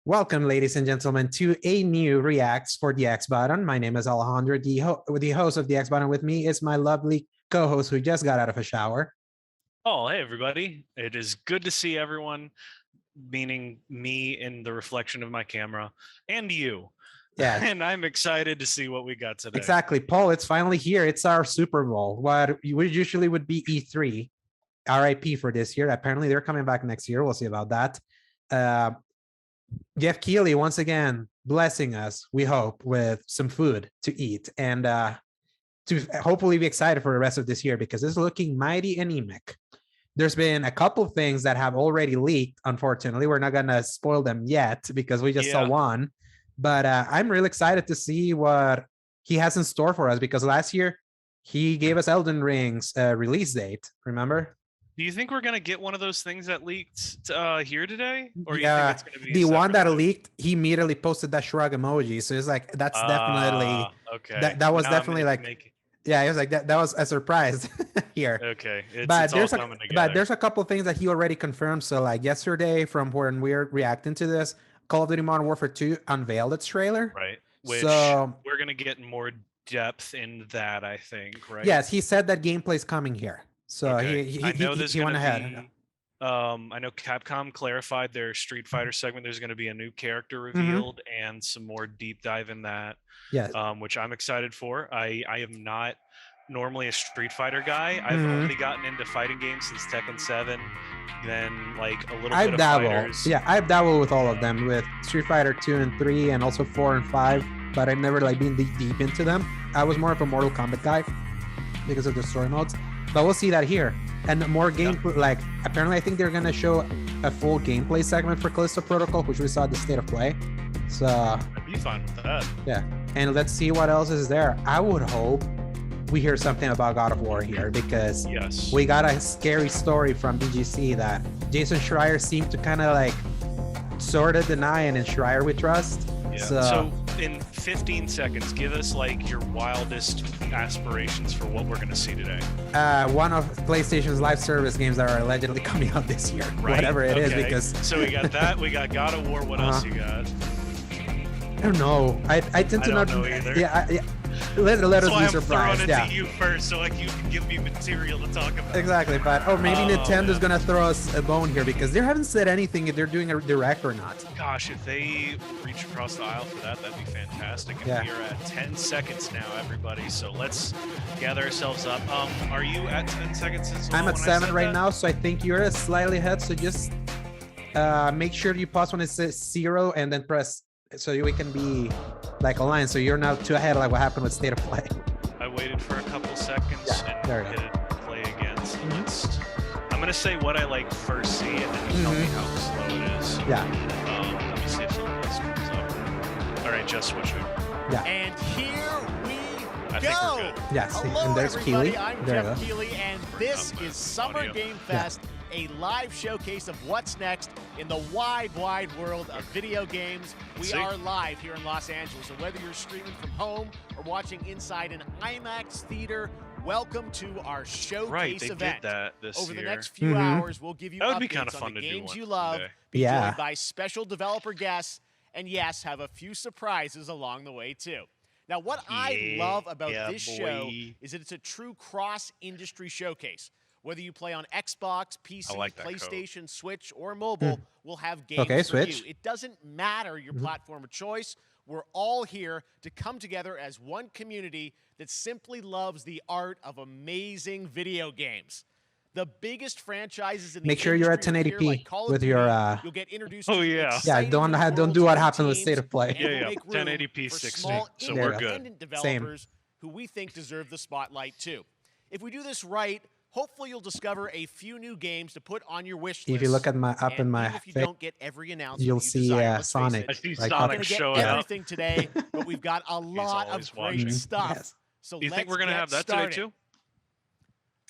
Welcome, ladies and gentlemen, to a new Reacts for the X Button. My name is Alejandro, the host of the X Button. With me is my lovely co-host who just got out of a shower. Oh, hey, everybody. It is good to see everyone, meaning me in the reflection of my camera, and you. Yeah. And I'm excited to see what we got today. Exactly. Paul, it's finally here. It's our Super Bowl. What usually would be E3. RIP for this year. Apparently, they're coming back next year. We'll see about that. Geoff Keighley, once again, blessing us, we hope, with some food to eat and to hopefully be excited for the rest of this year because it's looking mighty anemic. There's been a couple of things that have already leaked. Unfortunately, we're not going to spoil them yet because we just saw one. But I'm really excited to see what he has in store for us because last year he gave us Elden Ring's release date. Remember? Do you think we're going to get one of those things that leaked here today? Or you think it's going to be the one that leaked? He immediately posted that shrug emoji. So it's like, that's definitely okay. That was definitely like, yeah, it was like that was a surprise here. Okay. But there's a couple of things that he already confirmed. So like yesterday, from when we're reacting to this, Call of Duty Modern Warfare 2 unveiled its trailer. Right. Which we're going to get more depth in that, I think, right? Yes, he said that gameplay's coming here. So he went ahead. I know Capcom clarified their Street Fighter segment. There's going to be a new character revealed and some more deep dive in that. Yes. Which I'm excited for. I am not normally a Street Fighter guy. I've only gotten into fighting games since Tekken 7. Then like a little bit of fighters. Yeah, I've dabbled with all of them, with Street Fighter 2 and 3 and also 4 and 5, but I've never like been deep into them. I was more of a Mortal Kombat guy because of the story modes. But we'll see that here. And more gameplay, like, apparently I think they're going to show a full gameplay segment for Callisto Protocol, which we saw at the State of Play. So I'd be fine with that. Yeah. And let's see what else is there. I would hope we hear something about God of War here because we got a scary story from BGC that Jason Schreier seemed to kind of like sort of deny, and in Schreier we trust. Yeah. So in 15 seconds, give us like your wildest aspirations for what we're going to see today. One of PlayStation's live service games that are allegedly coming out this year, whatever it is. Because so we got that, we got God of War. What else you got? I don't know. I tend to not know either. Yeah. Let us be surprised. Yeah. You first, so like you can give me material to talk about. Exactly, but maybe Nintendo's gonna throw us a bone here because they haven't said anything if they're doing a direct or not. Gosh, if they reach across the aisle for that, that'd be fantastic. And we are at 10 seconds now, everybody. So let's gather ourselves up. Are you at 10 seconds as well? I'm at 7 right now, so I think you're slightly ahead. So just make sure you pause when it says 0 and then press so we can be like aligned. So you're not too ahead, like what happened with State of Play. I waited for a couple seconds and hit it play again. So I'm gonna say what I like first see, and then you tell me how slow it is. Yeah. Let me see if something else comes up. All right, just switch over. Yeah. And here we go. Think we're good. Yes. Hello, and there's everybody. Keighley. I'm Geoff Keighley, and this is Summer Gamefest, a live showcase of what's next in the wide, wide world of video games. We are live here in Los Angeles, so whether you're streaming from home or watching inside an IMAX theater, welcome to our showcase event. Did that this Over the year. next few hours, we'll give you updates on the to games do you love, someday. be joined by special developer guests, and yes, have a few surprises along the way too. Now, what I love about this show is that it's a true cross-industry showcase. Whether you play on Xbox, PC, PlayStation, Switch, or mobile, we'll have games for you. It doesn't matter your platform of choice. We're all here to come together as one community that simply loves the art of amazing video games. The biggest franchises in the Make sure you're at 1080p with your you'll get introduced yeah, don't do what happened with State of Play. Yeah, 1080p 60. So we're good. Developers who we think deserve the spotlight too. If we do this right, hopefully you'll discover a few new games to put on your wish list. If you look at my if you don't get every announcement, you'll see Sonic. I see Sonic showing up. Everything today, but we've got a lot of great stuff. So do you think we're gonna have that today too?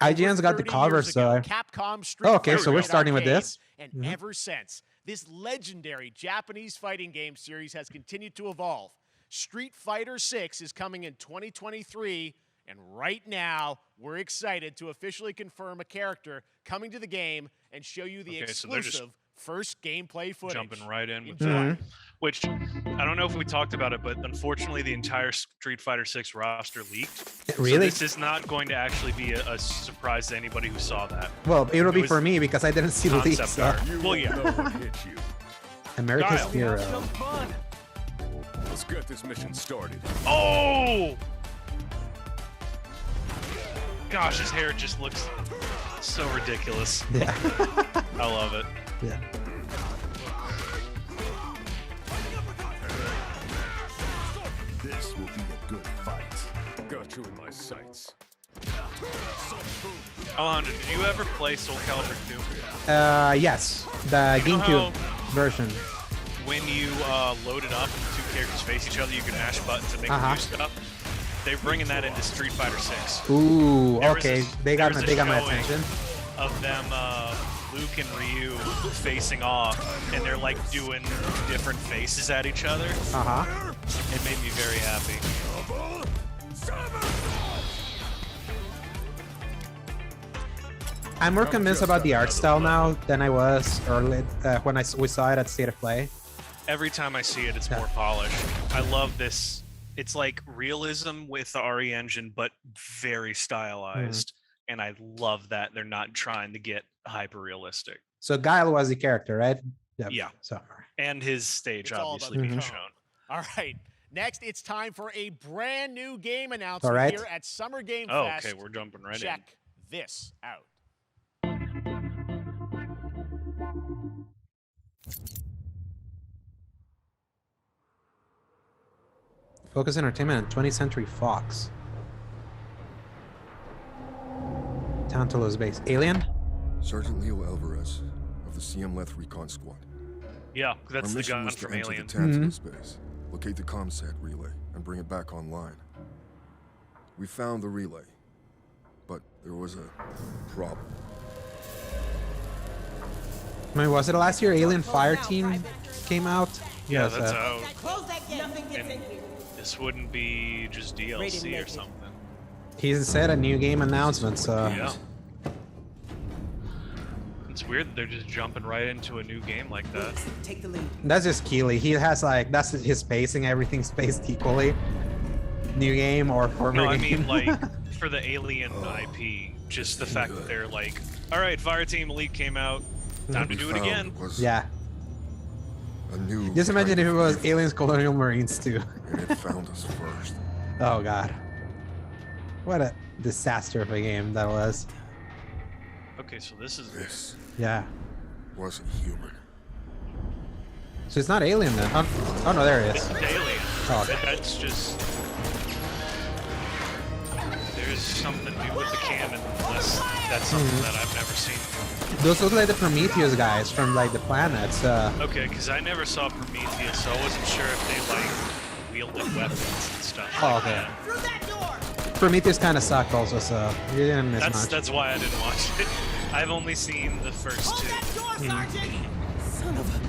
IGN's got the cover, so Capcom Street so we're starting with this. And ever since, this legendary Japanese fighting game series has continued to evolve. Street Fighter 6 is coming in 2023, and right now, we're excited to officially confirm a character coming to the game and show you the exclusive first gameplay footage. Jumping right in with Enjoy. that. Which, I don't know if we talked about it, but unfortunately the entire Street Fighter 6 roster leaked. Really? So this is not going to actually be a surprise to anybody who saw that. Well, it'll be for me because I didn't see the leaks. Concept So. art. Well, yeah. America's Guile. Hero. Let's get this mission started. Oh! Gosh, his hair just looks so ridiculous. Yeah. I love it. Yeah. This will be a good fight. Got you in my sights. Alejandro, did you ever play Soul Calibur 2? Yes, the You know GameCube version. When you load it up and the two characters face each other, you can mash buttons to make them do stuff. They're bringing that into Street Fighter 6. Ooh, There was okay. a- They got there my was a showing attention. Of them, Luke and Ryu facing off, and they're like doing different faces at each other. It made me very happy. I'm more convinced about the art style now than I was early when we saw it at State of Play. Every time I see it, it's more polished. I love this. It's like realism with the RE engine, but very stylized. And I love that they're not trying to get hyper realistic. So Guile was the character, right? Yep. Yeah. So And his stage It's all obviously about the being tone. shown. All right. Next, it's time for a brand new game All announcement right. here at Summer Game Oh, Fest. okay, we're jumping right Check this out. Focus Entertainment and 20th Century Fox. Tantalus base. Alien? Sergeant Leo Alvarez of the CM Leth Recon Squad. in. Yeah, that's Our the mission gun was to from enter Alien. the Tantalus base, locate the comsat relay, and bring it back online. We found the relay, but there was a problem. I mean, was it last year Alien Fireteam came out? Yeah, Yes, that's out. Close that gate. Nothing gets in here. This wouldn't be just DLC or naked. something. He said a new game announcement, so Yeah. It's weird that they're just jumping right into a new game like that. Take the lead. that's just Keighley. He has like, that's his spacing, everything's spaced equally. New game or former No, I game. mean like for the Alien IP, just the fact that they're like, all right, Fireteam Elite came out, time to What do we it found again. was Yeah. a new Just imagine if kind it of was vehicle, Aliens Colonial Marines too. and it found us first. Oh god. What a disaster of a game that was. Okay, so this is This Yeah. wasn't human. So it's not Alien then. Oh no, there it this is. is Alien. Oh, okay. That's just there's something new with the canon. That's something that I've never seen. Those look like the Prometheus guys from like the planets. Okay, because I never saw Prometheus, so I wasn't sure if they like wielded weapons and stuff. Oh, like okay. that. Through that door. Prometheus kind of sucked also, so you didn't miss much. That's why I didn't watch it. I've only seen the first Hold two. that door, Sergeant. Son of a.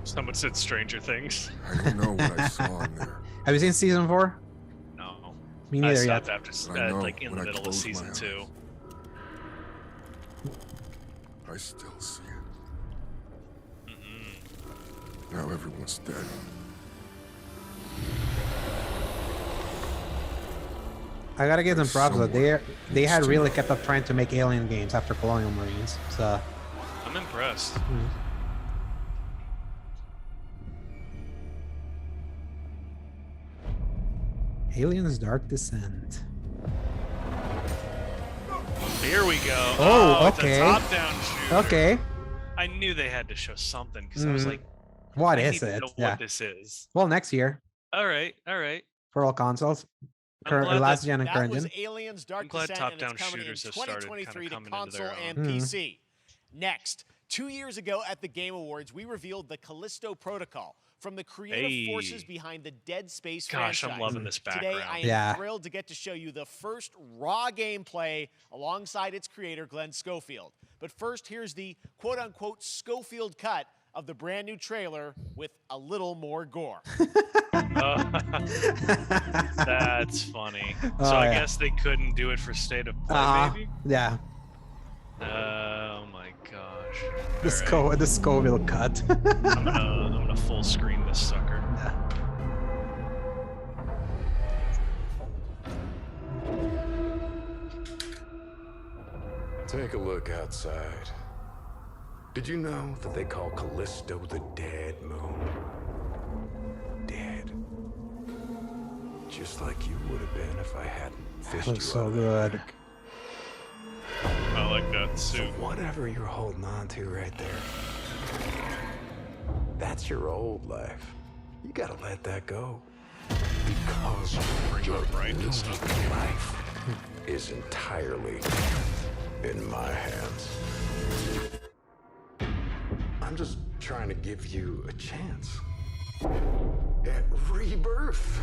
Someone said Stranger Things. I don't know what I saw in there. Have you seen season 4? No. Me I neither stopped yet. after I know like in the when I middle of close season my 2. eyes. I still see it. Now everyone's dead. I gotta give them props though. They Someone had needs to really know. kept up trying to make Alien games after Colonial Marines. So I'm impressed. Aliens Dark Descent. Here we go. Oh, it's a okay. top-down shooter. Okay. I knew they had to show something because I was like, What I is need to it? know Yeah. what this is. Well, next year All right, all right. for all consoles. I'm Current, glad last that- gen and That current was gen. Aliens Dark I'm glad Descent, and top-down it's coming in shooters have started kinda 2023 to coming into their console own. and PC. Next, 2 years ago at the Game Awards, we revealed the Callisto Protocol from the creative forces Hey. behind the Dead Space Gosh, franchise. I'm loving this Today, background. I am Yeah. thrilled to get to show you the first raw gameplay alongside its creator, Glenn Schofield. But first, here's the quote-unquote Schofield cut of the brand new trailer with a little more gore. That's funny. Oh, So I yeah. guess they couldn't do it for state of play, maybe? Yeah. Oh my gosh. The Scoville cut. I'm gonna full screen this sucker. Take a look outside. Did you know that they call Callisto the Dead Moon? Dead. Just like you would have been if I hadn't fished you Looks so out of that good. wreck. I like that So suit. whatever you're holding on to right there, that's your old life. You gotta let that go. Because your right new and stuff. life is entirely in my hands. I'm just trying to give you a chance at rebirth.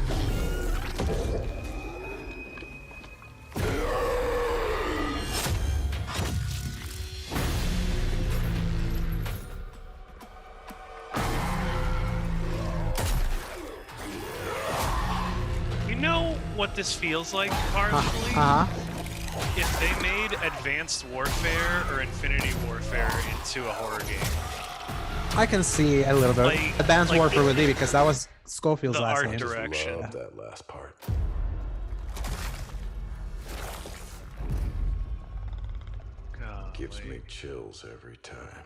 You know what this feels like, partially? If they made Advanced Warfare or Infinity Warfare into a horror game. I can see a little bit. Like- Advanced like Warfare the- would be because that was Schofield's the last art name. direction. Love that last part. Gives me chills every time.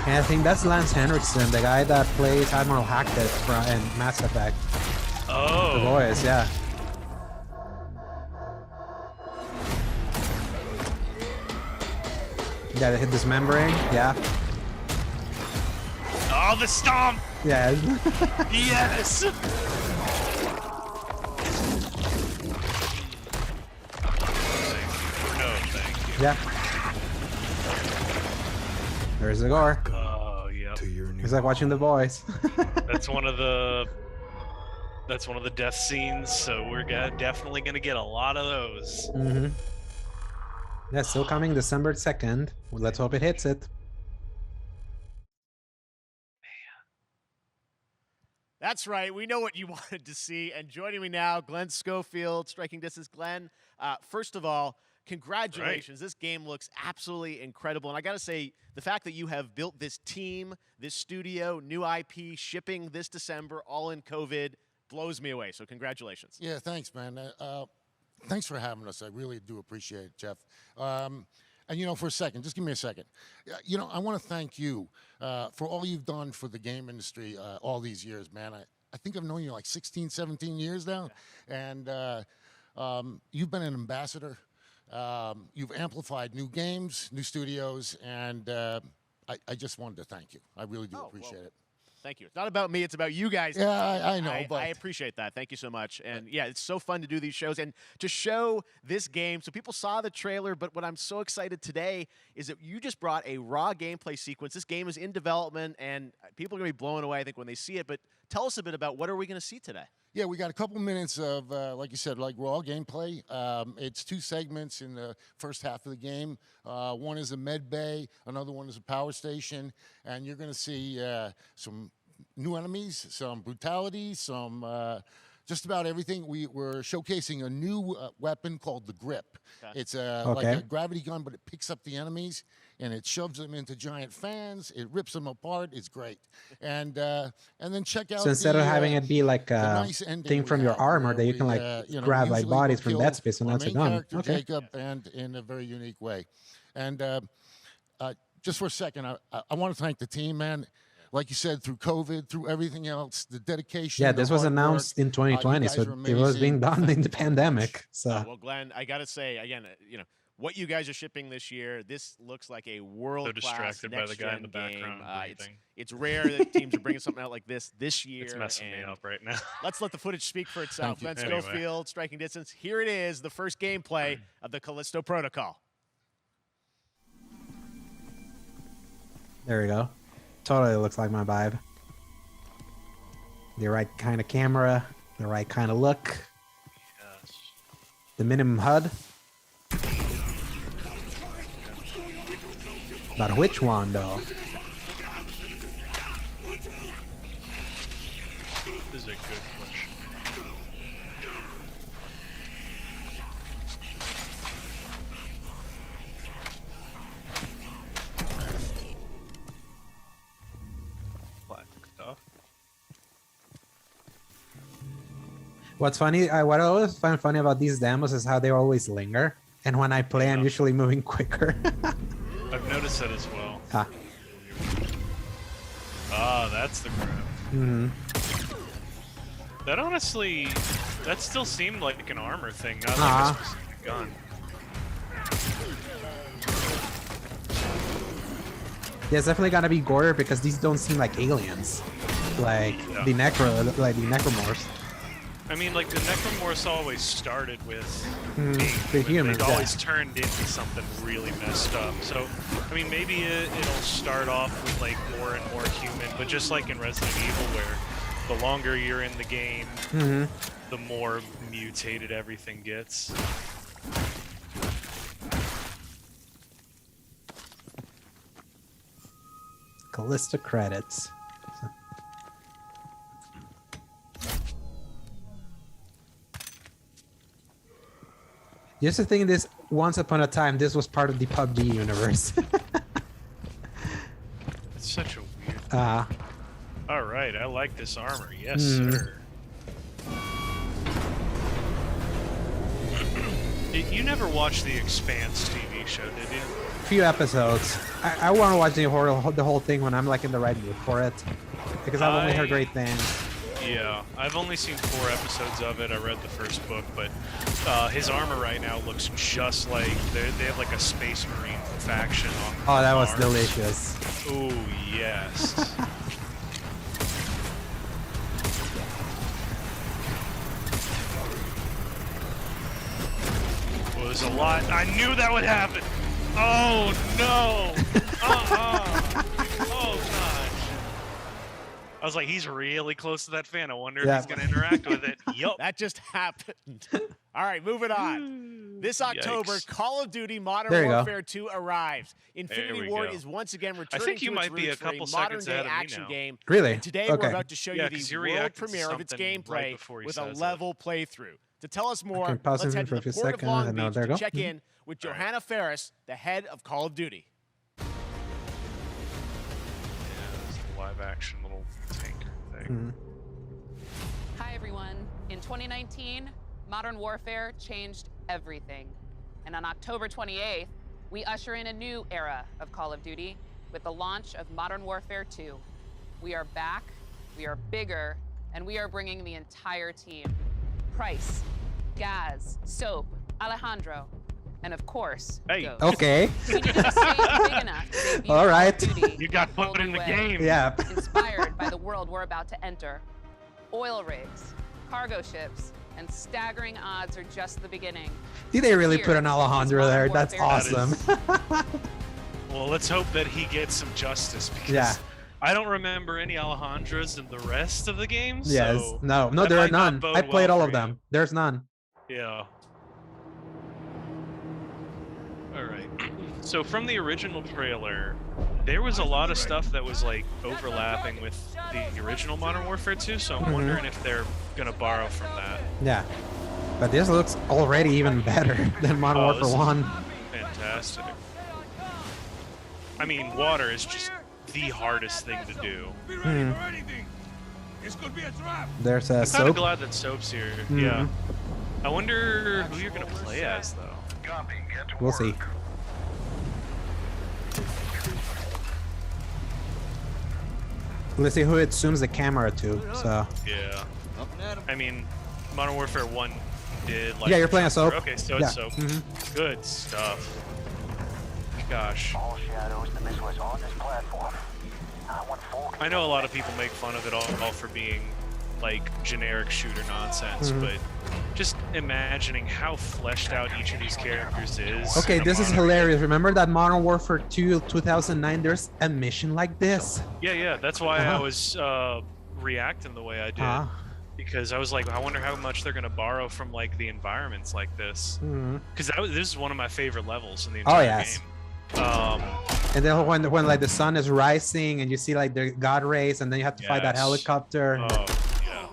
And I think that's Lance Henriksen, the guy that plays Admiral Hackett in Mass Effect. The Oh, voice, yeah. Yeah, they hit dismembering, yeah. oh, the stomp! Yeah. Yes! No, thank you. Yeah. There's the gore. Oh, yep. To your new It's like watching The Voice. That's one of the death scenes, so we're definitely gonna get a lot of those. Mm-hmm. Yeah, still coming December 2nd. Well, let's hope it hits it. That's right. We know what you wanted to see. And joining me now, Glenn Schofield, Striking Distance. Glenn, first of all, congratulations. This game looks absolutely incredible. And I got to say, the fact that you have built this team, this studio, new IP, shipping this December, all in COVID, blows me away. So congratulations. Yeah, thanks, man. Thanks for having us. I really do appreciate it, Geoff. And, you know, for a second, just give me a second. You know, I want to thank you for all you've done for the game industry all these years, man. I think I've known you like 16, 17 years now. Yeah. And you've been an ambassador. You've amplified new games, new studios, and I just wanted to thank you. I really do appreciate it. Thank you. It's not about me. It's about you guys. Yeah, I know, but I appreciate that. Thank you so much. And yeah, it's so fun to do these shows and to show this game. So people saw the trailer, but what I'm so excited today is that you just brought a raw gameplay sequence. This game is in development, and people are going to be blown away, I think, when they see it. But tell us a bit about what are we going to see today? Yeah, we got a couple minutes of, like you said, like raw gameplay. It's two segments in the first half of the game. One is a med bay, another one is a power station, and you're going to see some new enemies, some brutality, some just about everything. We're showcasing a new weapon called the Grip. Okay. It's like a gravity gun, but it picks up the enemies and it shoves them into giant fans. It rips them apart. It's great. And then check out. So instead of having it be like a nice thing from your armor that you can like grab like bodies from Dead Space and that's a gun. Okay. Jacob, and in a very unique way. And just for a second, I want to thank the team, man. Like you said, through COVID, through everything else, the dedication. Yeah, this was announced in 2020, so it was being done in the pandemic. So well, Glenn, I got to say again, you know what you guys are shipping this year. This looks like a world-class So distracted by the guy in the background. It's rare that teams are bringing something out like this year. It's messing me up right now. Let's let the footage speak for itself. Glenn Schofield, Striking Distance. Here it is, the first gameplay of the Callisto Protocol. there we go. Totally looks like my vibe. The right kind of camera, the right kind of look. Yes. The minimum HUD. But which one though? a good push. Black stuff. What's funny, what I always find funny about these demos is how they always linger. And when I play, I'm usually moving quicker. I've noticed that as well. Ah. Ah, that's the grab. Mm-hmm. That honestly, that still seemed like an armor thing, not like a specific gun. Yeah, it's definitely gotta be Gorder because these don't seem like aliens, like the necromorphs. I mean, like the necromorphs always started with the humans. They'd always turned into something really messed up. So, I mean, maybe it'll start off with like more and more human, but just like in Resident Evil, where the longer you're in the game, the more mutated everything gets. Callista credits. Just to think this, once upon a time, this was part of the PUBG universe. It's such a weird. All right, I like this armor. Yes, sir. You never watched the Expanse TV show, did you? Few episodes. I want to watch the whole thing when I'm like in the right mood for it, because I've only heard great things. Yeah, I've only seen 4 episodes of it. I read the first book, but his armor right now looks just like they have like a Space Marine faction on. Oh, that was delicious. Oh yes. Well, there's a lot. I knew that would happen. Oh no. Oh gosh. I was like, he's really close to that fan. I wonder if he's going to interact with it. Yup. That just happened. All right, moving on. This October, Yikes. Call of Duty Modern There you Warfare 2 arrives. There Infinity we Ward go. is once again I returning think to you its might be a roots for couple a seconds modern-day ahead of me action now. game. Really? And today Okay. we're about to show you 'cause the you world reacted to premiere of its something gameplay right before he with a says it. level playthrough. To tell us more, Okay, pause let's it head for to a few the Port of seconds, Long and now Beach there to you go. check in with Johanna Ferris, the head of Call of Duty. Yeah, it's the live action little tanker thing. Hi everyone. In 2019, Modern Warfare changed everything. And on October 28th, we usher in a new era of Call of Duty with the launch of Modern Warfare 2. We are back, we are bigger, and we are bringing the entire team. Price, Gaz, Soap, Alejandro, and of course, Ghost. Okay. We needed a stage big enough to debut All right. Call of Duty You got in a whole put in new the way. game. Yeah. Inspired by the world we're about to enter. Oil rigs, cargo ships, and staggering odds are just the beginning. Did they really Here put an is Alejandro Modern there? That's Warfare. awesome. Well, let's hope that he gets some justice because Yeah. I don't remember any Alejandros in the rest of the games. Yes. So No, that there are might not none. bode I played well all for of them. There's none. Yeah. All right. So from the original trailer, there was a lot of stuff that was like overlapping with the original Modern Warfare 2, so I'm wondering if they're gonna borrow from that. Yeah. But this looks already even better than Modern Oh, Warfare this is 1. Fantastic. I mean, water is just the hardest thing to do. There's a I'm kind of soap. glad that Soap's here. Yeah. I wonder who you're gonna play as though. We'll see. Let's see who it zooms the camera to. So Yeah. I mean, Modern Warfare 1 did like. yeah, you're playing a soap. Okay, so Yeah. it's Soap. Good stuff. Gosh. I know a lot of people make fun of it all for being like generic shooter nonsense, but just imagining how fleshed out each of these characters is. Okay, in a this is modern- hilarious. Remember that Modern Warfare 2 2009? There's a mission like this. Yeah, that's why I was reacting the way I did. Because I was like, I wonder how much they're gonna borrow from like the environments like this. Because this is one of my favorite levels in the entire yes. game. And then when like the sun is rising and you see like the god rays, and then you have to fight that Yes. helicopter. Oh, yeah.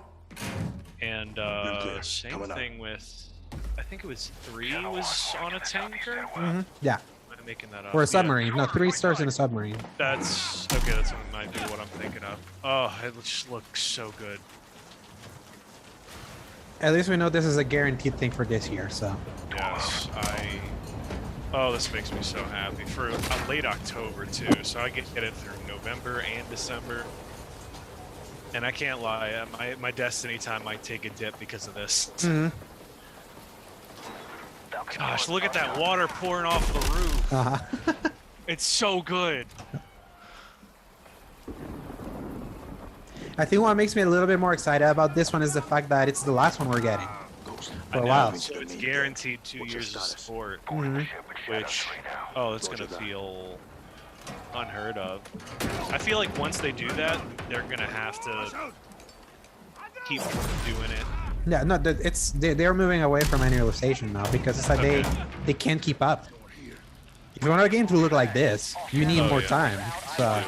And same thing with, I think it was 3 was on a tanker. Yeah. Am I making that up? Or a Yeah. submarine. No, 3 stars in a submarine. That's okay. That's what might be what I'm thinking of. Oh, it just looks so good. At least we know this is a guaranteed thing for this year, so. Yes, oh, this makes me so happy for a late October too. So I get it through November and December. And I can't lie, my Destiny time might take a dip because of this. Gosh, look at that water pouring off the roof. It's so good. I think what makes me a little bit more excited about this one is the fact that it's the last one we're getting for a while. So it's guaranteed 2 years of support, which, oh, it's gonna feel unheard of. I feel like once they do that, they're gonna have to keep doing it. Yeah, no, they're moving away from annualization now because it's like they can't keep up. If you want our game to look like this, you need more time. So.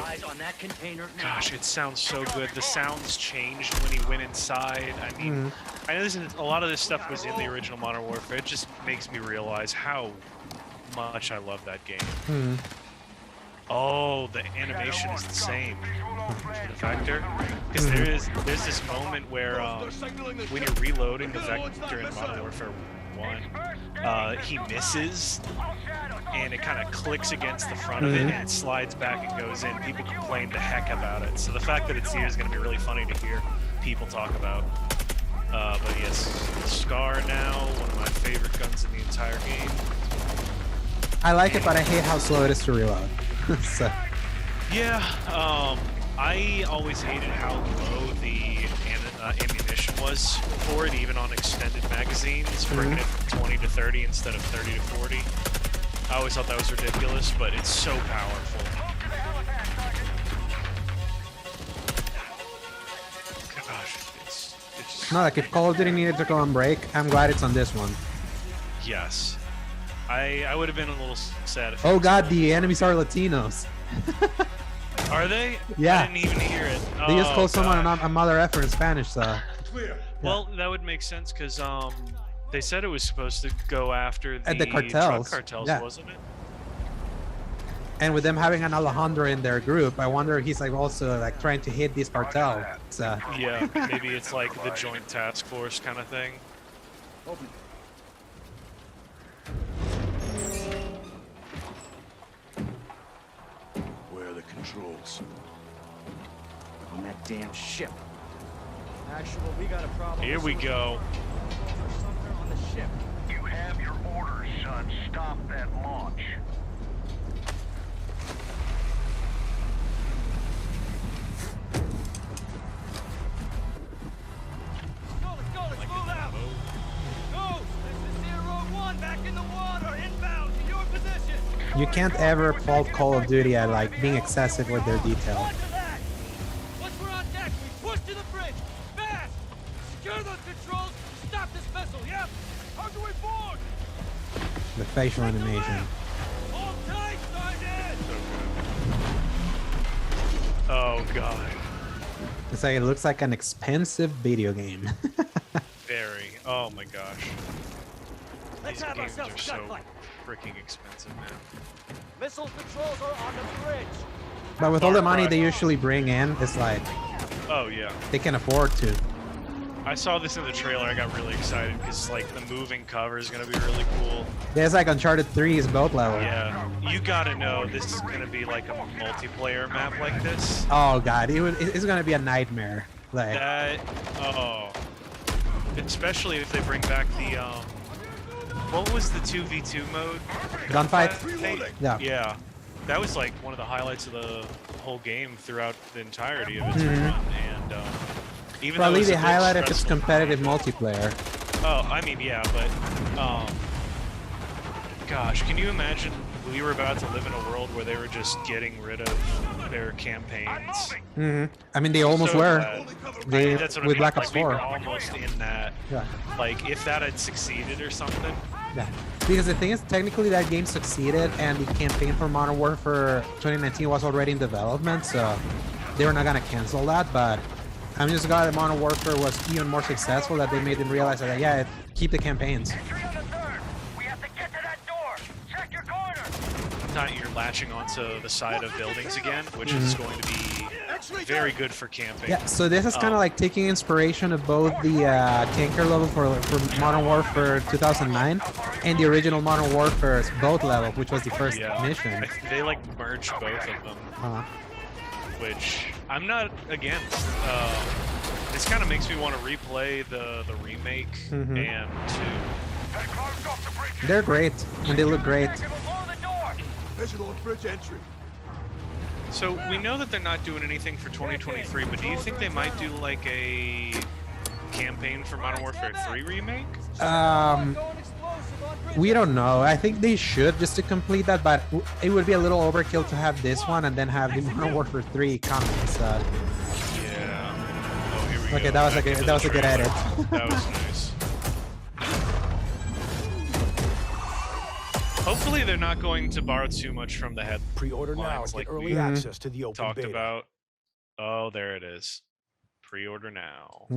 Gosh, it sounds so good. The sounds changed when he went inside. I mean, I know a lot of this stuff was in the original Modern Warfare. It just makes me realize how much I love that game. Oh, the animation is the same. The Vector, because there's this moment where when you're reloading the Vector in Modern Warfare 1, he misses, and it kind of clicks against the front of it, and it slides back and goes in. People complain the heck about it. So the fact that it's here is going to be really funny to hear people talk about. But yes, Scar now, one of my favorite guns in the entire game. I like it, but I hate how slow it is to reload. So. Yeah, I always hated how low the ammunition was for it, even on extended magazines, bringing it from 20 to 30 instead of 30 to 40. I always thought that was ridiculous, but it's so powerful. Gosh, it's just... No, like if Call of Duty needed to go on break, I'm glad it's on this one. Yes. I would have been a little sad if Oh god, the enemies are Latinos. Are they? Yeah. I didn't even hear it. They just called someone gosh. a mother effer in Spanish, so. Well, that would make sense because they said it was supposed to go after the cartels. drug cartels, Yeah. wasn't it? And with them having an Alejandro in their group, I wonder if he's like also like trying to hit this cartel. So. Yeah, maybe it's like the joint task force kind of thing. Where are the controls? On that damn ship. Actual, we got a problem. Here we go. Somewhere on the ship. You have your orders, son. Stop that launch. Let's move out. Ghost, this is Zero 1 back in the water, inbound to your position. You can't ever fault Call of Duty at like being excessive with their detail. Onto that. Once we're on deck, we push to the bridge. Fast. Secure those controls. Stop this vessel, yeah? How do we board? The facial animation. Hold tight, Sergeant. Oh god, It's like it looks like an expensive video game. very. Oh my gosh. Let's These have games ourselves are a so gunfight. freaking expensive now. Missile controls are on the bridge. But with all the money they usually bring in, it's like Oh yeah. they can afford to. I saw this in the trailer. I got really excited because like the moving cover is gonna be really cool. There's like Uncharted 3's boat level. Yeah, you gotta know this is gonna be like a multiplayer map like this. Oh god, it's gonna be a nightmare. Like That, oh, especially if they bring back the what was the 2v2 mode? gunfight. Yeah. Yeah, that was like one of the highlights of the whole game throughout the entirety of its run, and even Probably though they it was a bit highlight if it's stressful- competitive multiplayer. Oh, I mean, yeah, but, gosh, can you imagine we were about to live in a world where they were just getting rid of their campaigns? I mean, they almost So were. glad. They That's what I with mean. Black Like, Ops we 4. were almost in that. Yeah. Like, if that had succeeded or something. Yeah. Because the thing is, technically that game succeeded, and the campaign for Modern Warfare 2019 was already in development, so they were not gonna cancel that. But I'm just glad that Modern Warfare was even more successful, that they made them realize that, yeah, keep the campaigns. Entry on the third. We have to get to that door. Check your corner. Not you're latching onto the side of buildings again, which is going to be very good for camping. Yeah, so this is kind of like taking inspiration of both the tanker level for Modern Warfare 2009 and the original Modern Warfare's boat level, which was the first mission. They like merged both of them, which I'm not against. This kind of makes me want to replay the remake and 2. They're great, and they look great. Visual bridge entry. So we know that they're not doing anything for 2023, but do you think they might do like a campaign for Modern Warfare 3 remake? We don't know. I think they should, just to complete that, but it would be a little overkill to have this one and then have the Modern Warfare 3 coming. So. Yeah. Oh, here we go. Okay, that was a good edit. That was nice. Hopefully they're not going to borrow too much from the head. Pre-order now and like get early access to the open talked beta. about. Oh, there it is. Pre-order now.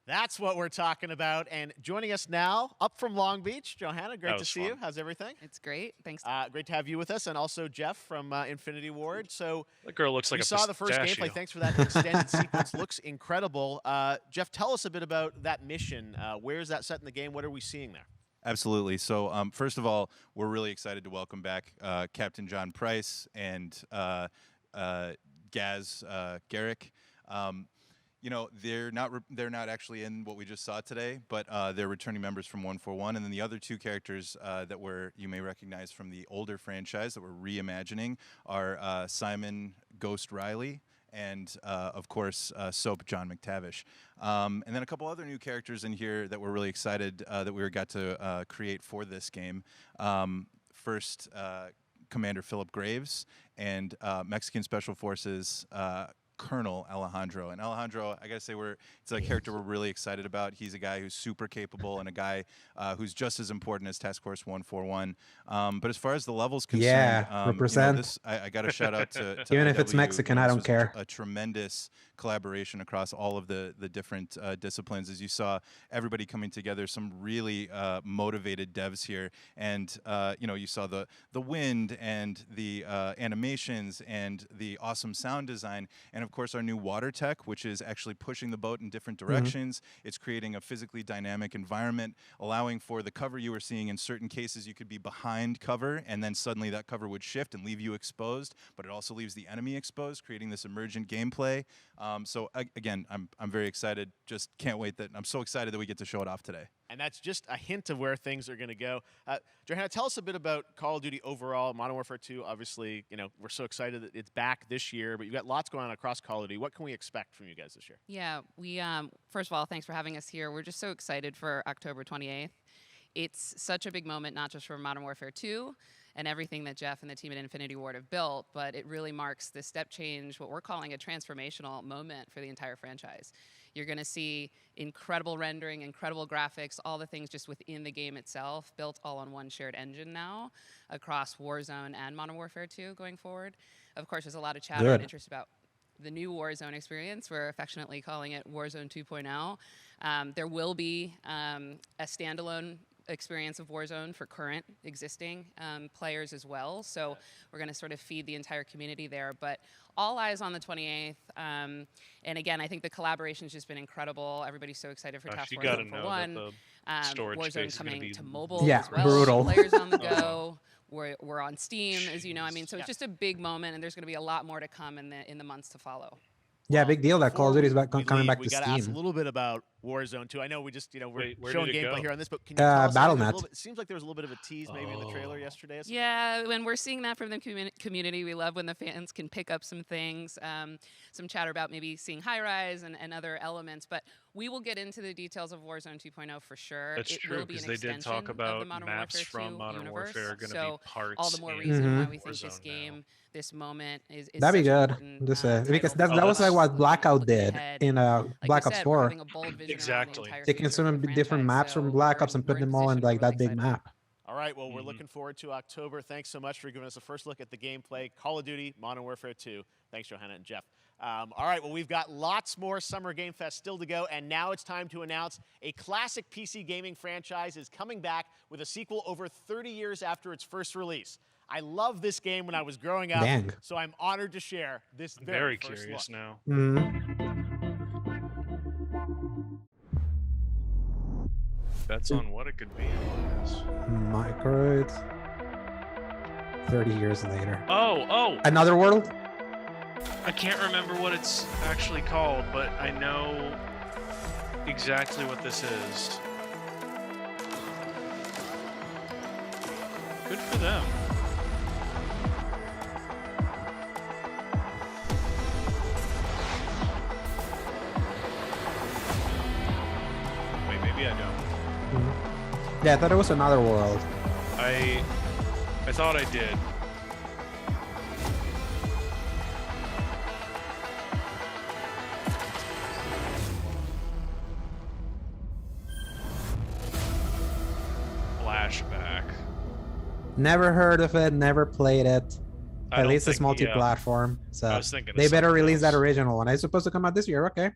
That's what we're talking about. And joining us now, up from Long Beach, Johanna, great to see you. How's everything? It's great. Thanks. Great to have you with us. And also Geoff from Infinity Ward. So that girl looks like we a saw the first pistachio. gameplay. Thanks for that extended sequence. Looks incredible. Geoff, tell us a bit about that mission. Where is that set in the game? What are we seeing there? Absolutely. So first of all, we're really excited to welcome back Captain John Price and Gaz Garrick. You know, they're not actually in what we just saw today, but they're returning members from 141, and then the other two characters that you may recognize from the older franchise that we're reimagining are Simon Ghost Riley and of course Soap John McTavish, and then a couple other new characters in here that we're really excited that we got to create for this game. First, Commander Philip Graves and Mexican Special Forces Colonel Alejandro. And Alejandro, I gotta say, it's a character we're really excited about. He's a guy who's super capable and a guy who's just as important as Task Force 141. But as far as the levels concerned, represent. You know, I got to shout out to even if IW. it's Mexican, I don't care. A tremendous collaboration across all of the different disciplines. As you saw, everybody coming together, some really motivated devs here. And you know, you saw the wind and the animations and the awesome sound design, and of course our new water tech, which is actually pushing the boat in different directions. It's creating a physically dynamic environment, allowing for the cover you were seeing. In certain cases, you could be behind cover, and then suddenly that cover would shift and leave you exposed, but it also leaves the enemy exposed, creating this emergent gameplay. So again, I'm very excited. Just can't wait I'm so excited that we get to show it off today. And that's just a hint of where things are going to go. Johanna, tell us a bit about Call of Duty overall. Modern Warfare 2, obviously, you know, we're so excited that it's back this year, but you've got lots going on across Call of Duty. What can we expect from you guys this year? Yeah, we first of all, thanks for having us here. We're just so excited for October 28th. It's such a big moment, not just for Modern Warfare 2 and everything that Geoff and the team at Infinity Ward have built, but it really marks the step change, what we're calling a transformational moment for the entire franchise. You're going to see incredible rendering, incredible graphics, all the things just within the game itself, built all on one shared engine now across Warzone and Modern Warfare 2 going forward. Of course, there's a lot of chatter and interest about the new Warzone experience. We're affectionately calling it Warzone 2.0. There will be a standalone experience of Warzone for current existing players as well. So we're going to sort of feed the entire community there. But all eyes on the 28th. And again, I think the collaboration's just been incredible. Everybody's so excited for Task Force 141. Warzone coming to mobile as well. Brutal. Players on the go. We're on Steam, as you know. I mean, so it's just a big moment, and there's going to be a lot more to come in the months to follow. Yeah, big deal that Call of Duty is coming back to We got to Steam. ask a little bit about Warzone 2. I know we just, we're Wait, where showing did it gameplay go? here on this, but can you tell us Battle.net. it seems like there was a little bit of a tease maybe in the trailer yesterday. Yeah, when we're seeing that from the community, we love when the fans can pick up some things, some chatter about maybe seeing high rise and other elements, but we will get into the details of Warzone 2.0 for sure. That's true, because they did talk about maps from Modern Warfare are going to be parts. All the more reason why we think Warzone this game, this moment is That'd be such good. important, Because title that was like what Blackout looking did ahead. in Like Black you Ops said, 4. we're having a bold vision around the Exactly. entire Taking future of some the different franchise, maps from so Black Ops and we're putting them all in positioned, like we're that big really map. All right, well, we're looking forward to October. Thanks so much for giving us a first look at the gameplay. Call of Duty, Modern Warfare 2. Thanks, Johanna and Geoff. All right, well, we've got lots more Summer Game Fest still to go, and now it's time to announce a classic PC gaming franchise is coming back with a sequel over 30 years after its first release. I love this game when I was growing up, so I'm honored to share this very first curious look. now. That's on what it could be. Microid. 30 years later. Oh! Another world? I can't remember what it's actually called, but I know exactly what this is. Good for them. Wait, maybe I don't. Yeah, I thought it was another world. I thought I did. Flashback. Never heard of it, never played it. At least it's yeah. multi-platform. So I was thinking they of better something release that else. original one. It's supposed to come out this year, okay.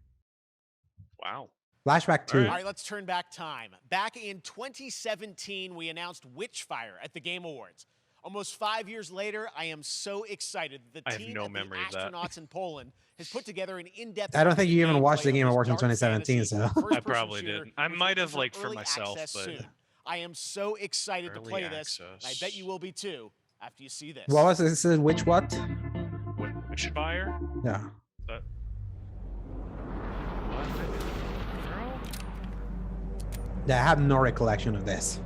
Wow. Flashback 2. All right, let's turn back time. Back in 2017, we announced Witchfire at the Game Awards. Almost 5 years later, I am so excited that the I have team no at memory the of that. Astronauts in Poland has put together an in-depth. I don't think you even watched the gameplay Game of Awards in this dark 2017, fantasy so. first-person I probably shooter, didn't. I which might will have, be like, for early myself, access but- soon. I am so excited to Early play this. And I access. bet you will be too after you see this. What was this? Which what? Witchfire? Yeah. That. What? Girl? Yeah, I have no recollection of this.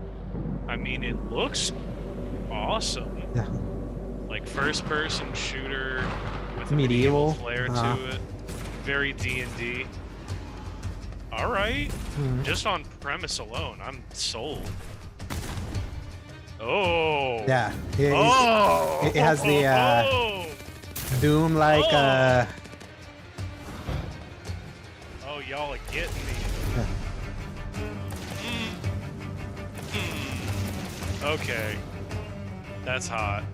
I mean, it looks awesome. Yeah. Like first-person shooter with a Medieval, flair uh-huh. to it. Very D&D. All right. Just on premise alone, I'm sold. Oh. Yeah. Oh. It has the Doom like Oh, y'all are getting me. Okay. That's hot.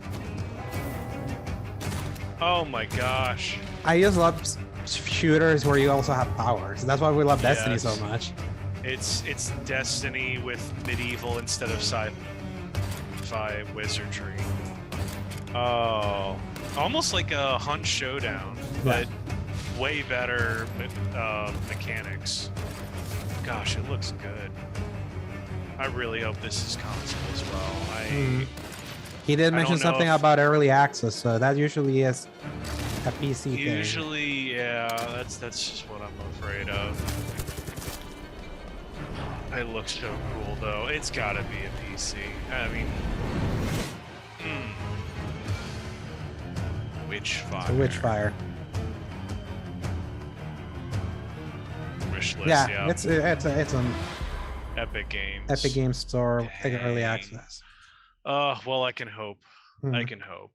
Oh my gosh. I just love shooters where you also have powers. That's why we love Destiny so Yes. much. It's Destiny with medieval instead of sci-fi wizardry. Oh, almost like a Hunt Showdown, but way better mechanics. Gosh, it looks good. I really hope this is console as well. He did I mention don't know something if- about early access, so that usually is a PC thing. Usually, yeah, that's just what I'm afraid of. It looks so cool, though. It's gotta be a PC. I mean, Witchfire. So Witchfire. Wish list, Yeah, it's on Epic Games. Epic Games Store, like early Dang. access. Well, I can hope. I can hope.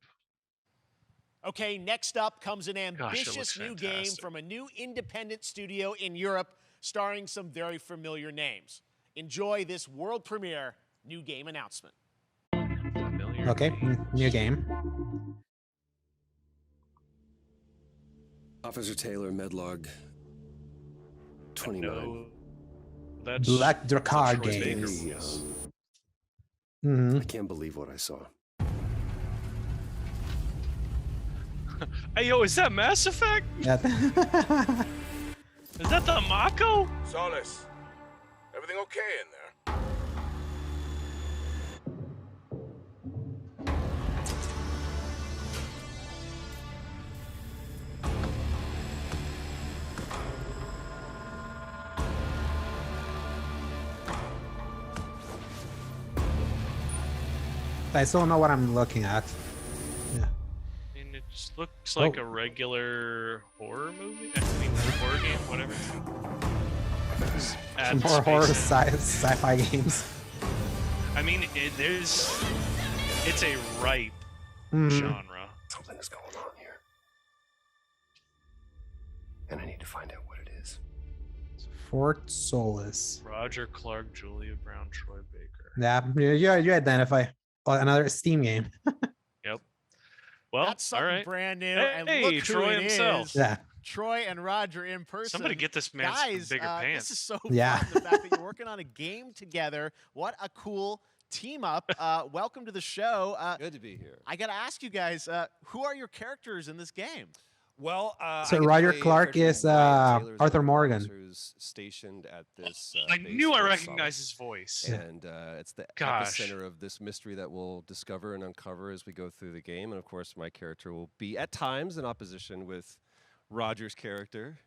Okay, next up comes an Gosh, it ambitious looks new game fantastic. from a new independent studio in Europe, starring some very familiar names. Enjoy this world premiere new game announcement. Familiar. Okay, new game. Officer Taylor, Medlog 29. No, that's Black Drakkar Troy Baker Games. voice. I can't believe what I saw. Hey, yo, is that Mass Effect? Yeah. Is that the Mako? Solace, everything okay in there? I still don't know what I'm looking at. Yeah. And it just looks like a regular horror movie. I mean, horror game, whatever. Just add More space horror in. sci-fi games. I mean, it's a ripe genre. Something is going on here. And I need to find out what it is. Fort Solis. Roger Clark, Julia Brown, Troy Baker. Yeah, you identify. Oh, another Steam game. Yep. Well, That's something all right. brand new. Hey, and look who Troy it himself. is. Yeah. Troy and Roger in person. Somebody get this man some Guys, bigger pants. This is so Yeah. fun. The fact that you're working on a game together. What a cool team up. Welcome to the show. Good to be here. I got to ask you guys, who are your characters in this game? Well, So I get to Roger play a Clark character is named Ryan Taylor, who's Arthur one of the Morgan. officers stationed at this. I base knew I called recognized Solace. his voice. And it's the Gosh. epicenter of this mystery that we'll discover and uncover as we go through the game. And of course, my character will be at times in opposition with Roger's character.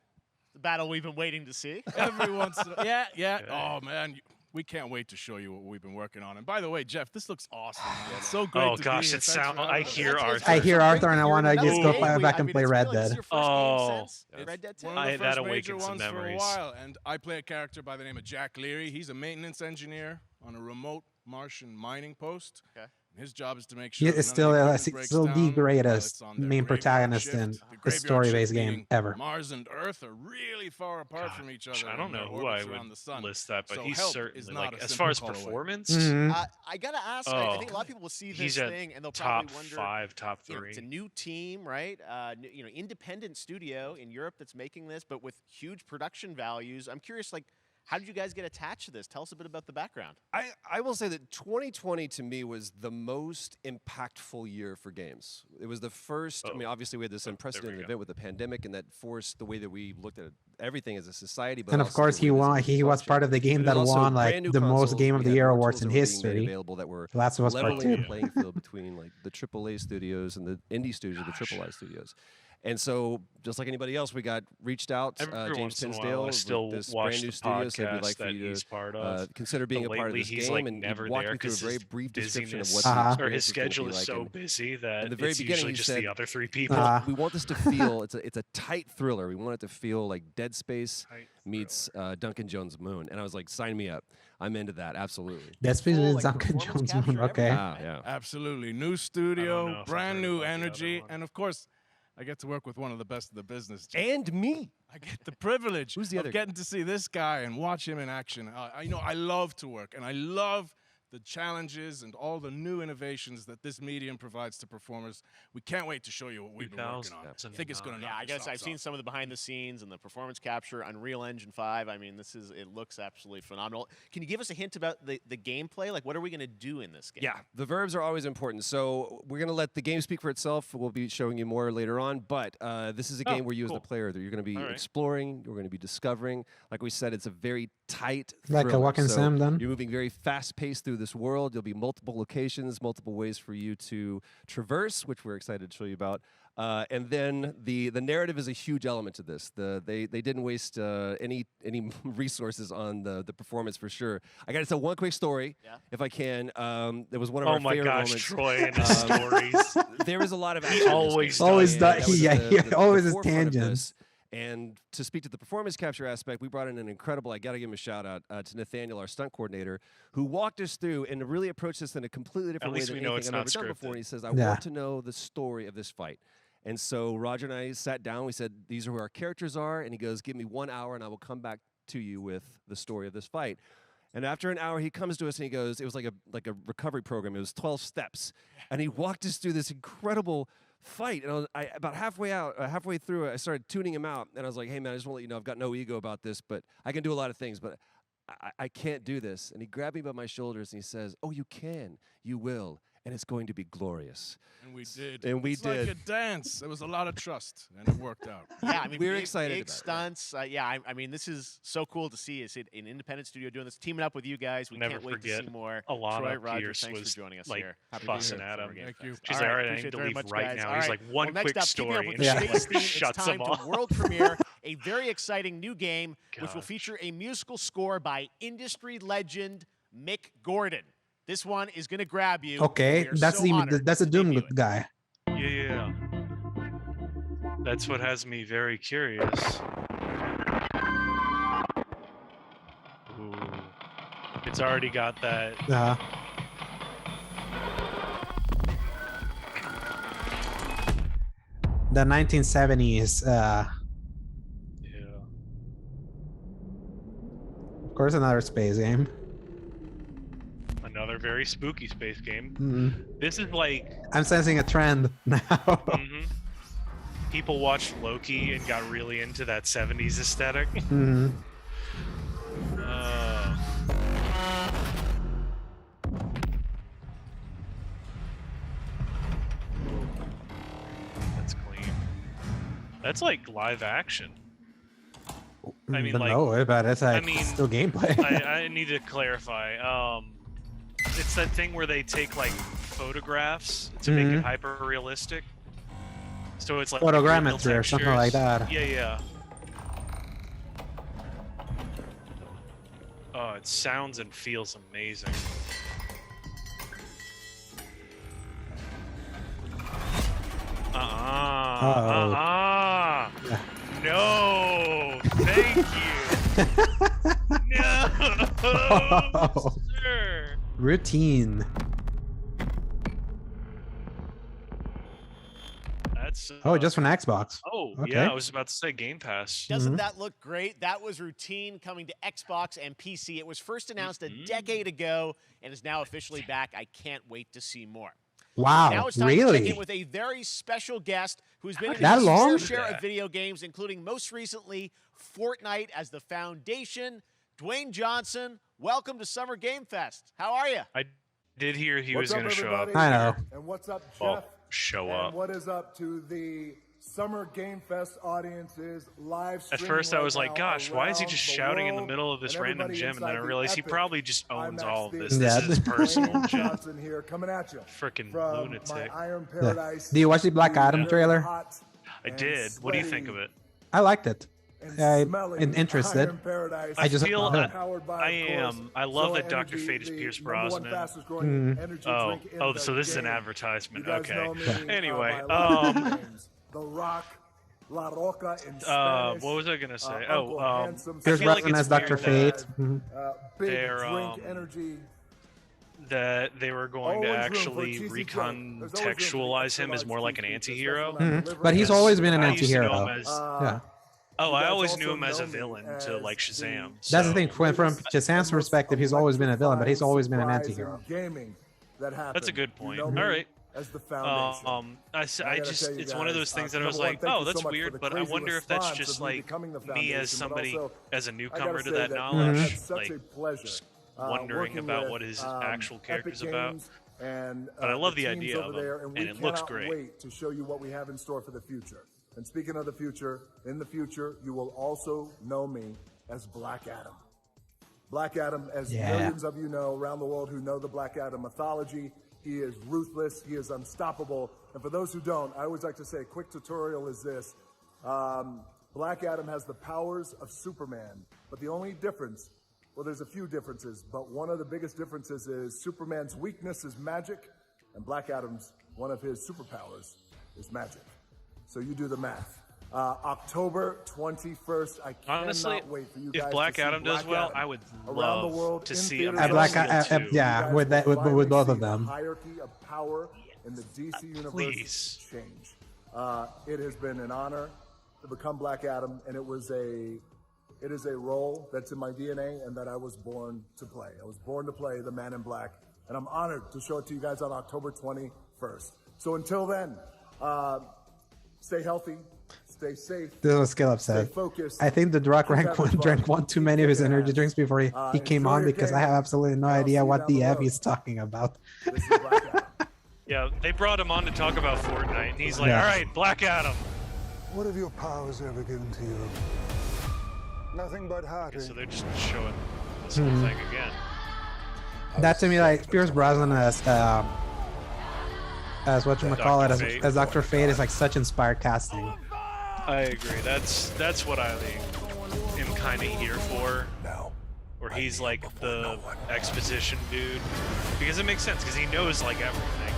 The battle we've been waiting to see. Every once in a yeah. Oh, man. We can't wait to show you what we've been working on. And by the way, Jeff, this looks awesome. Man. It's so great Oh to gosh, be here. it sounds. I hear Arthur. I hear Arthur, and I want to Another just go game back and I play mean, Red it's Dead. your first Oh. game since Red Dead 2? One of the that first awakens major some ones for a memories. while. And I play a character by the name of Jack Leary. He's a maintenance engineer on a remote Martian mining post. Okay. His job is to make He sure is that still none of the the equipment breaks still the down while greatest it's on their main graveyard protagonist shift. in The a graveyard story-based shift game meaning ever. Mars and Earth are really far apart from each other. I don't in know their who I orbits would around the sun. list that, but So he's help is certainly not like a as far as simple call away. performance. Mhm. I got to ask, Oh. I think a lot of people will see this He's a thing and they'll top probably wonder. 5, top You know, 3. it's a new team, right? Independent studio in Europe that's making this, but with huge production values. I'm curious, like, how did you guys get attached to this? Tell us a bit about the background. I will say that 2020 to me was the most impactful year for games. It was the first, I mean, obviously we had this unprecedented event with the pandemic, and that forced the way that we looked at everything as a society. But And of also course, the he way this won. was He was functioned. part of the game And that also won like brand new the most consoles. Game We of the had Year more awards tools in that were being made history. available that were Last of Us Part leveling 2. the playing field between like the AAA studios and the indie studios or the AAA studios. And so, just like anybody else, we got reached out. Every James once in a while, Tinsdale, I still with this watch brand new the studio, said we'd podcast like for that you he's to part of. consider being a part of Lately, this he's game. like And never he walked there me through a 'cause very his brief description of busyness what the Uh-huh. or his experience was gonna schedule be is like. so And busy that in the very it's beginning, usually he just said, the other 3 people. we want this to feel it's a tight thriller. We want it to feel like Dead Space meets Duncan Jones' Moon. And I was like, sign me up. I'm into that. Absolutely. That's Full, like, Duncan performance Jones. capture, Okay. Yeah. Absolutely. New know studio, if I've brand heard new about the other energy, one. and of course, I get to work with one of the best of the business. And me. I get the privilege Who's the of other guy? getting to see this guy and watch him in action. I love to work, and I love the challenges and all the new innovations that this medium provides to performers. We can't wait to show you what we've been working on. I think it's going to knock Yeah, I your guess I've socks seen off. some of the behind the scenes and the performance capture, Unreal Engine 5. I mean, it looks absolutely phenomenal. Can you give us a hint about the gameplay? Like, what are we going to do in this game? Yeah, the verbs are always important. So we're going to let the game speak for itself. We'll be showing you more later on. But this is a game where you as the player, you're going to be exploring, you're going to be discovering. Like we said, it's a very tight Like a thriller. walking So sim then? You're moving very fast-paced through this world. There'll be multiple locations, multiple ways for you to traverse, which we're excited to show you about. And then the narrative is a huge element to this. They didn't waste any resources on the performance for sure. I got to tell one quick story, if I can. There was one of our favorite moments. Troy and his stories. There was a lot of action. Always Always that does. was Yeah, the always his forefront of tangents. this. And to speak to the performance capture aspect, we brought in an incredible, I got to give him a shout out to Nathaniel, our stunt coordinator, who walked us through and really approached this in a completely different way least than we know anything it's I've not ever done scripted. before. And he says, I Yeah. want to know the story of this fight. And so Roger and I sat down. We said, these are who our characters are. And he goes, give me 1 hour and I will come back to you with the story of this fight. And after an hour, he comes to us and he goes, it was like a recovery program. It was 12 steps. And he walked us through this incredible fight. And about halfway through, I started tuning him out. And I was like, hey, man, I just want to let you know I've got no ego about this, but I can do a lot of things, but I can't do this. And he grabbed me by my shoulders and he says, oh, you can. You will. And it's going to be glorious. And we did. And we it's did. like a dance. There was a lot of trust, and it worked out. Yeah, I mean, We're big, excited big about it. stunts. I mean, this is so cool to see. It's an independent studio doing this, teaming up with you guys. We Never can't wait to forget see more. Alana Troy, Roger, Pierce thanks was for joining us like here. fussing at him. Thank you. She's All like, all right, right, I need appreciate to it very leave much, right guys. now. All He's right. like, one Well, quick next up, keeping up story. with And the she space like, theme, it's shuts time him to off. world premiere a very exciting new game, which will Gosh. feature a musical score by industry legend Mick Gordon. This one is going to grab you. Okay, We are that's so honored that's a to Doom debut it. guy. Yeah. That's what has me very curious. Ooh. It's already got that. The 1970s. Yeah. Of course, another space game. Another very spooky space game. This is like I'm sensing a trend now. People watched Loki and got really into that 70s aesthetic. That's clean. That's like live action. I mean, like, no, but it's like still gameplay. I need to clarify. It's that thing where they take like photographs to make it hyper realistic. So it's like photogrammetry or something like that. Yeah. Oh, it sounds and feels amazing. No, thank you. No, sir. Routine. That's just from Xbox. Oh, okay. Yeah, I was about to say Game Pass. Doesn't that look great? That was Routine coming to Xbox and PC. It was first announced a decade ago and is now officially back. I can't wait to see more. Wow, now it's time to check in with a very special guest who's been in his fair share of video games, including most recently Fortnite as the foundation. Dwayne Johnson, welcome to Summer Game Fest. How are you? I did hear he was going to show up. I know. And what's up, Geoff? Well, show up. And what is up to the Summer Game Fest audiences live streaming? At first I was right like, gosh, why is he just shouting in the middle of this random gym? And then I realized he probably just owns all of this. This is his personal gym. Johnson here coming at you. Freaking lunatic. Iron Paradise. Do you watch the Black Adam trailer? I did. What do you think of it? I liked it. I'm interested. I just feel I love that Dr. Fate is Pierce Brosnan. So this is an advertisement. Okay. Anyway, The Rock, La Roca in Spanish. What was I gonna say? Pierce Brosnan as Dr. Fate. That they were going to actually recontextualize him as more like an anti-hero. But he's always been an anti-hero. Yeah. Oh, I always knew him as a villain to like Shazam. That's the thing. From Shazam's perspective, he's always been a villain, but he's always been an anti-hero. That's a good point. All right. As the foundation. It's one of those things that I was like, oh, that's weird, but I wonder if that's just like me as somebody, as a newcomer to that knowledge, like just wondering about what his actual character's about. But I love the idea of him, and it looks great. Wait to show you what we have in store for the future. And speaking of the future, in the future, you will also know me as Black Adam. Black Adam, as millions of you know around the world who know the Black Adam mythology, he is ruthless, he is unstoppable. And for those who don't, I always like to say a quick tutorial is this. Black Adam has the powers of Superman, but the only difference, well, there's a few differences, but one of the biggest differences is Superman's weakness is magic, and Black Adam's, one of his superpowers is magic. So you do the math. October 21st. I cannot wait for you guys if Black to see Adam does well, I would love to see with both of them. The hierarchy of power in the DC universe change. It has been an honor to become Black Adam, and it is a role that's in my DNA and that I was born to play. I was born to play the Man in Black, and I'm honored to show it to you guys on October 21st. So until then, stay healthy, stay safe. This is what Skill Up said. I think the Rock drank one too many of his energy drinks before he came on because I have absolutely no idea what the F he's talking about. Yeah, they brought him on to talk about Fortnite, and he's like, all right, Black Adam. What have your powers ever given to you? Nothing but heart. Okay, so they're just showing this whole thing again. That to me, like, Pierce Brosnan as whatchamacallit, as Dr. Fate is like such inspired casting. I agree. That's what I am kind of here for. Where he's like the exposition dude, because it makes sense because he knows like everything.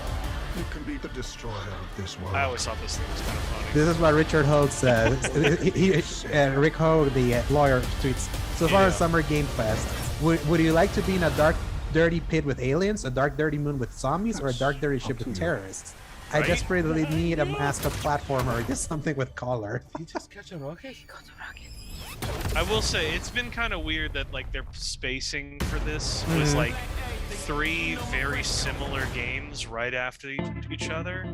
You can be the destroyer of this world. I always thought this thing was kind of funny. This is what Richard Hogue says. Rick Hogue, the lawyer, tweets. So far as Summer Game Fest, would you like to be in a dark, dirty pit with aliens, a dark, dirty moon with zombies, or a dark, dirty ship with terrorists? Right? I desperately need a mascot platformer or just something with color. Did you just catch a rocket? He got a rocket. I will say it's been kind of weird that like their spacing for this was like 3 very similar games right after each other.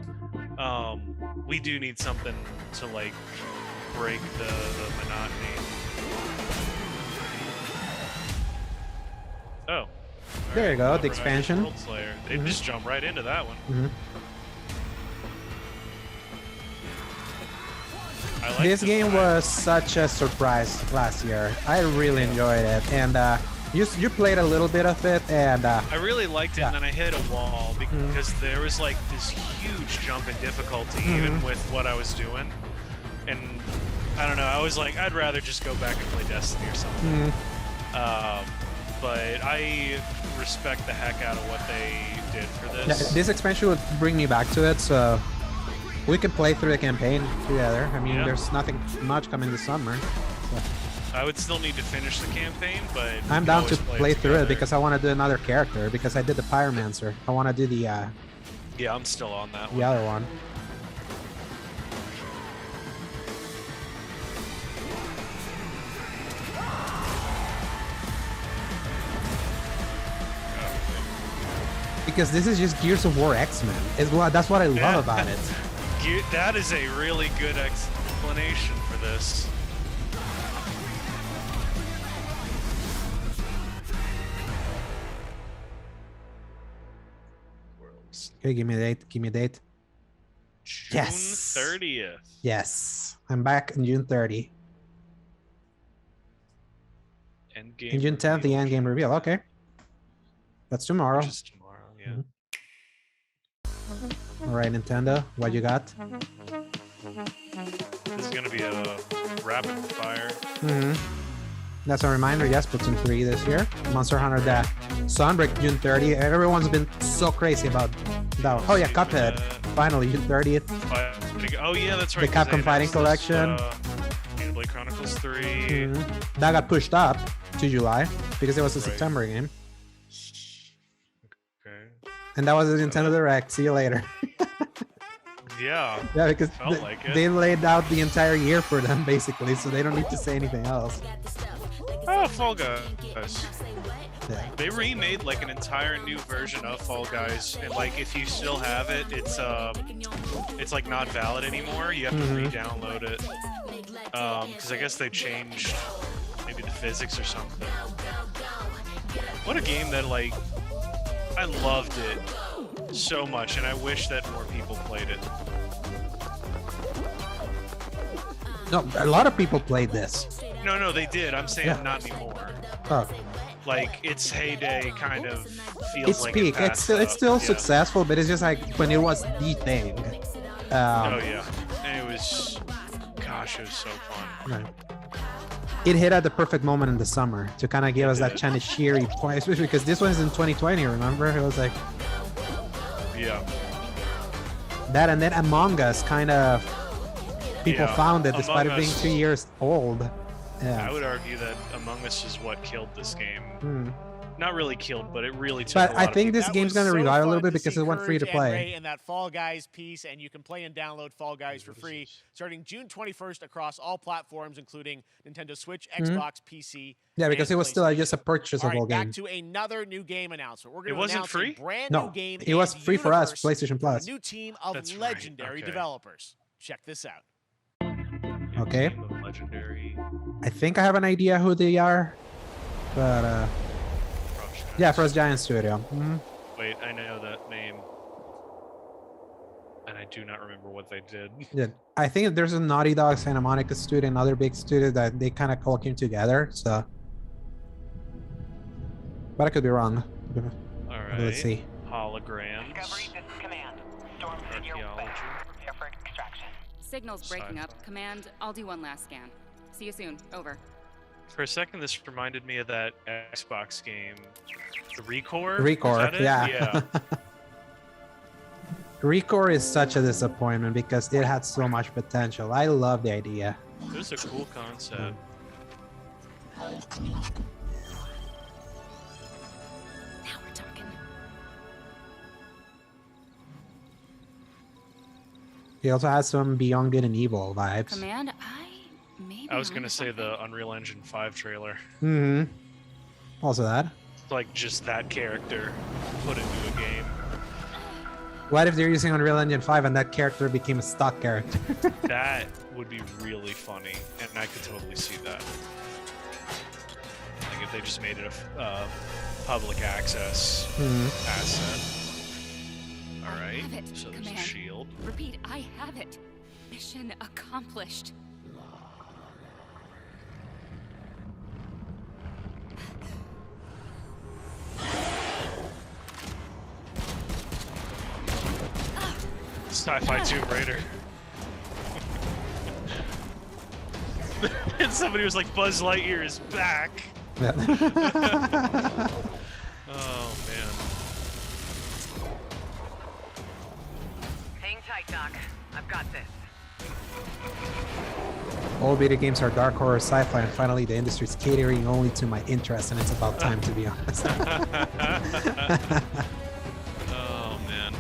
We do need something to like break the monotony. Oh. There you go, the Overnight expansion. World Slayer. They just jump right into that one. I like This game was such a surprise last year. I really enjoyed it, and you played a little bit of it, and I really liked it, and then I hit a wall because there was like this huge jump in difficulty, even with what I was doing. And I don't know, I was like, I'd rather just go back and play Destiny or something. But I respect the heck out of what they did for this. yeah, this expansion would bring me back to it, so we can play through the campaign together. I mean, there's nothing much coming this summer. So. I would still need to finish the campaign, but I'm down to play through it because I want to do another character, because I did the Pyromancer. I want to do the yeah, I'm still on that one. The other one. Because this is just Gears of War X-Men. That's what I love about it. That is a really good explanation for this. Okay, give me a date. Give me a date. June 30th. Yes. I'm back on June 30. Endgame And June 10th, the endgame reveal. Okay. That's tomorrow. Just tomorrow, yeah. All right, Nintendo, what you got? This is gonna be a rapid fire. That's a reminder. Yes, Splatoon 3 this year. Monster Hunter that Sunbreak June 30th. Everyone's been so crazy about that one. Oh yeah, Cuphead. Finally, June 30th. Oh yeah, that's right. The Capcom Fighting Collection. Xenoblade Chronicles 3. That got pushed up to July because it was a September game. Okay. And that was a Nintendo Direct. See you later. Yeah. Yeah, because they it. laid out the entire year for them basically, so they don't need to say anything else. Oh, Fall Guys. Yeah. They remade like an entire new version of Fall Guys, and like if you still have it, it's like not valid anymore. You have to re-download it because I guess they changed maybe the physics or something. What a game that like I loved it so much, and I wish that more people played it. No, a lot of people played this. No, they did. I'm saying not anymore. Oh. Like its heyday kind of feels It's like peak. It's still successful, but it's just like when it was the thing. Oh yeah, and it was, gosh, it was so fun. Right. It hit at the perfect moment in the summer to kind of give us that kind of cheery point, especially because this one is in 2020. Remember, it was like that, and then Among Us kind of people found it despite it being 2 years old. Yeah. I would argue that Among Us is what killed this game. Not really killed, but it really took. But I think this game's gonna revive a little bit because it went free to play. And that Fall Guys piece, and you can play and download Fall Guys for free starting June 21st across all platforms, including Nintendo Switch, Xbox, PC. Yeah, because it was still just a purchasable game. Back to another new game announcement. We're It wasn't free. Brand new game. It was free for us, PlayStation Plus. A new team of legendary developers. Check this out. Okay. Legendary. I think I have an idea who they are, but yeah, Frost Giant Studio. Wait, I know that name, and I do not remember what they did. Yeah, I think there's a Naughty Dog, Santa Monica studio, another big studio that they kind of all came together. So, but I could be wrong. All right. Let's see. Holograms. Discovery, this is Command. Storm's in your way. Prepare for extraction. Signal's breaking up. Command, I'll do one last scan. See you soon. Over. For a second, this reminded me of that Xbox game, the Recore. Recore, yeah. Yeah. Recore is such a disappointment because it had so much potential. I love the idea. It was a cool concept. Now we're talking. It also has some Beyond Good and Evil vibes. Command, I was gonna say the Unreal Engine 5 trailer. Also that. Like just that character put into a game. What if they're using Unreal Engine 5 and that character became a stock character? That would be really funny, and I could totally see that. Like if they just made it a public access asset. All right, so there's a shield. Repeat, I have it. Mission accomplished. Sci-fi Tomb Raider. And somebody was like, Buzz Lightyear is back. Yeah. Oh man. Hang tight, Doc. I've got this. All video games are dark horror, sci-fi, and finally the industry is catering only to my interests, and it's about time, to be honest. Oh man.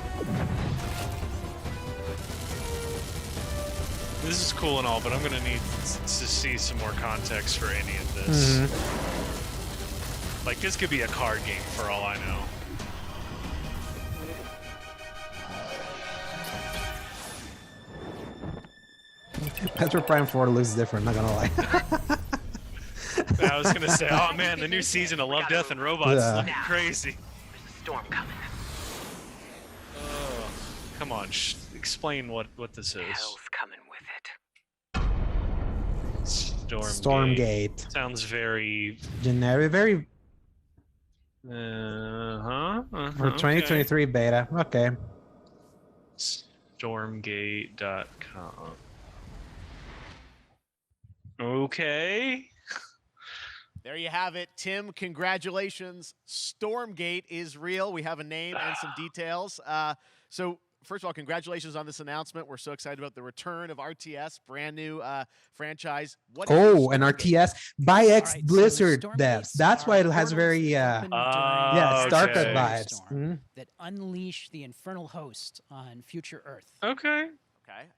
This is cool and all, but I'm gonna need to see some more context for any of this. Like, this could be a card game for all I know. Metro Prime 4 looks different, not gonna lie. I was gonna say, oh man, the new season of Love, Death, and Robots is looking crazy. There's a storm coming. Oh, come on, explain what this is. Hell's coming with it. Stormgate. Sounds very generic, very for for 2023 beta. Okay. Stormgate.com. Okay. There you have it. Tim, congratulations. Stormgate is real. We have a name and some details. So first of all, congratulations on this announcement. We're so excited about the return of RTS, brand new franchise. An RTS by ex-Blizzard devs. That's why it has very StarCraft vibes. That unleash the infernal host on future Earth. Okay. Okay.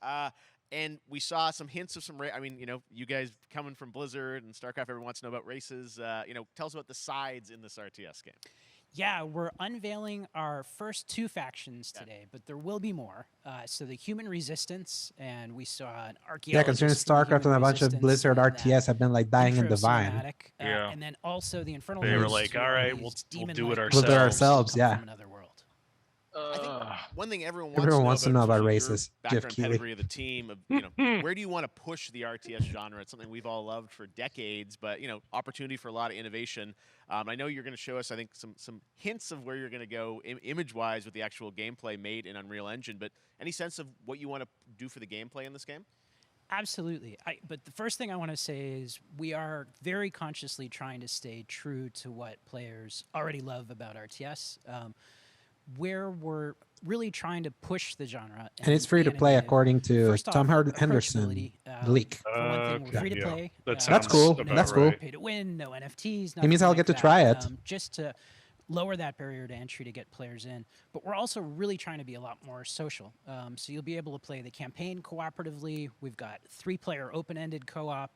And we saw some hints of some I mean, you know, you guys coming from Blizzard and StarCraft, everyone wants to know about races. You know, tell us about the sides in this RTS game. Yeah, we're unveiling our first 2 factions today, but there will be more. So the Human Resistance, and we saw an archaeologist. Yeah, considering StarCraft and a bunch of Blizzard RTS have been like dying in the vine. Yeah. And then also the infernal. They were like, all right, we'll do it ourselves. We'll do it ourselves, yeah. I think one thing everyone wants to know about races. Geoff Keighley. Pedigree of the team, of, you know, where do you want to push the RTS genre? It's something we've all loved for decades, but you know, opportunity for a lot of innovation. I know you're going to show us, I think, some hints of where you're going to go image-wise with the actual gameplay made in Unreal Engine. But any sense of what you want to do for the gameplay in this game? Absolutely. But the first thing I want to say is we are very consciously trying to stay true to what players already love about RTS. Where we're really trying to push the genre. And it's free to play according to Tom Henderson leak. For one thing, we're free to play. That's cool. That's cool. Pay to win, no NFTs. It means I'll get to try it. Just to lower that barrier to entry to get players in. But we're also really trying to be a lot more social. So you'll be able to play the campaign cooperatively. We've got 3-player open-ended co-op,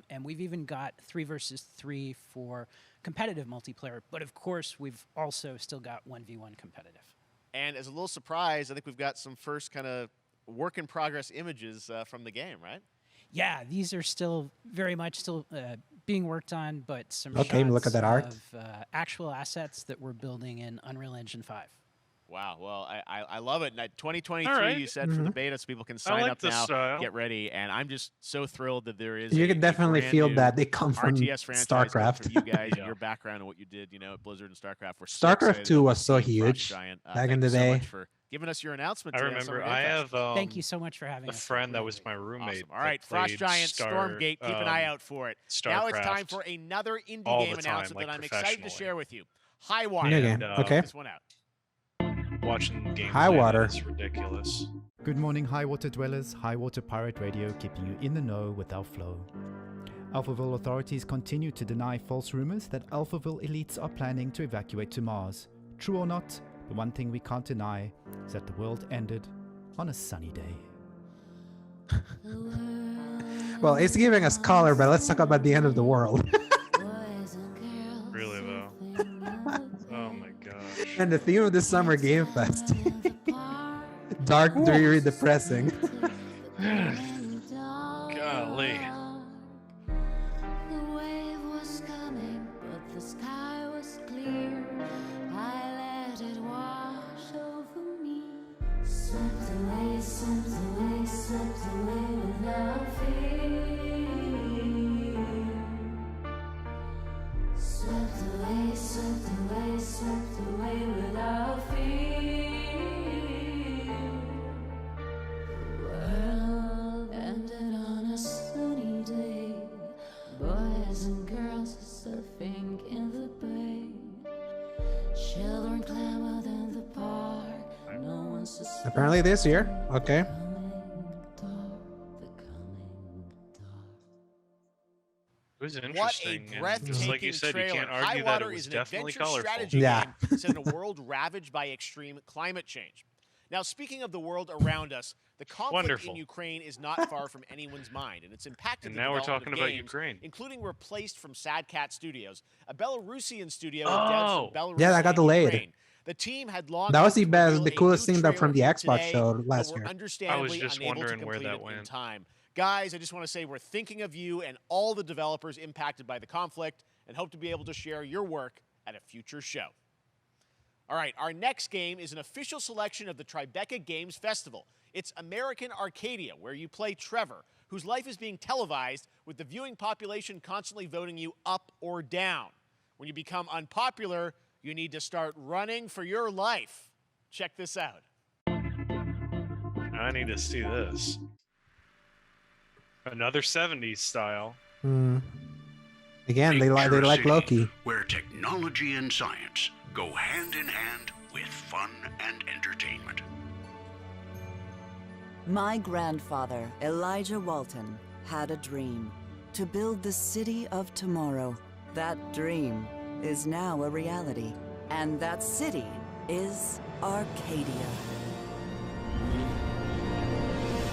and we've even got 3 versus 3 for competitive multiplayer. But of course, we've also still got 1v1 competitive. And as a little surprise, I think we've got some first kind of work-in-progress images from the game, right? Yeah, these are still very much being worked on, but some look at that art of actual assets that we're building in Unreal Engine 5. Wow, well, I love it. 2023, right. You said, for the beta, so people can sign up now, get ready, and I'm just so thrilled that there is. You can definitely feel that they come from RTS StarCraft. For you guys, and your background and what you did, you know, at Blizzard and StarCraft. StarCraft 2 was so huge back in the day. Thank you so much for giving us your announcement. I remember. I have. Thank you so much for having a friend that was my roommate. Awesome. All right, Frost Giant, Stormgate. Keep an eye out for it. Now it's time for another indie game announcement that I'm excited to share with you. High Water. Okay. This one out. Watching the game. High Water. It's ridiculous. Good morning, High Water dwellers. High Water Pirate Radio, keeping you in the know with our flow. Alphaville authorities continue to deny false rumors that Alphaville elites are planning to evacuate to Mars. True or not, the one thing we can't deny is that the world ended on a sunny day. Well, it's giving us color, but let's talk about the end of the world. Really though. And the theme of this summer Game Fest. Dark, dreary, depressing. Golly. The wave was coming, but the sky was clear. I let it wash over me. Swept away, swept away, swept away without fear. Swept away, swept away, swept away without fear. World ended on a sunny day. Boys and girls surfing in the bay. Children clamored in the park. No one suspected. Apparently this year. Okay. It was What a interesting. and breathtaking just like you said, trailer. you can't argue that Highwater it was is an definitely adventure colorful. strategy Yeah. game set in a world ravaged by extreme climate change. Now, speaking of the world around us, the conflict Wonderful. in Ukraine is not far from anyone's mind, and it's impacted And the now we're development talking of about games, Ukraine. including Replaced from Sad Cat Studios, a Belarusian studio with Oh. devs from Belarus Yeah, that got and delayed. Ukraine. The team had long That was hoped the to reveal best, the a coolest new thing that from the trailer Xbox today, show but last were year. understandably just unable to wondering where complete that it in went. time. Guys, I just want to say we're thinking of you and all the developers impacted by the conflict and hope to be able to share your work at a future show. All right, our next game is an official selection of the Tribeca Games Festival. It's American Arcadia, where you play Trevor, whose life is being televised with the viewing population constantly voting you up or down. When you become unpopular, you need to start running for your life. Check this out. I need to see this. Another 70s style. Hmm. Again, they like Loki. Where technology and science go hand in hand with fun and entertainment. My grandfather, Elijah Walton, had a dream to build the city of tomorrow. That dream is now a reality, and that city is Arcadia.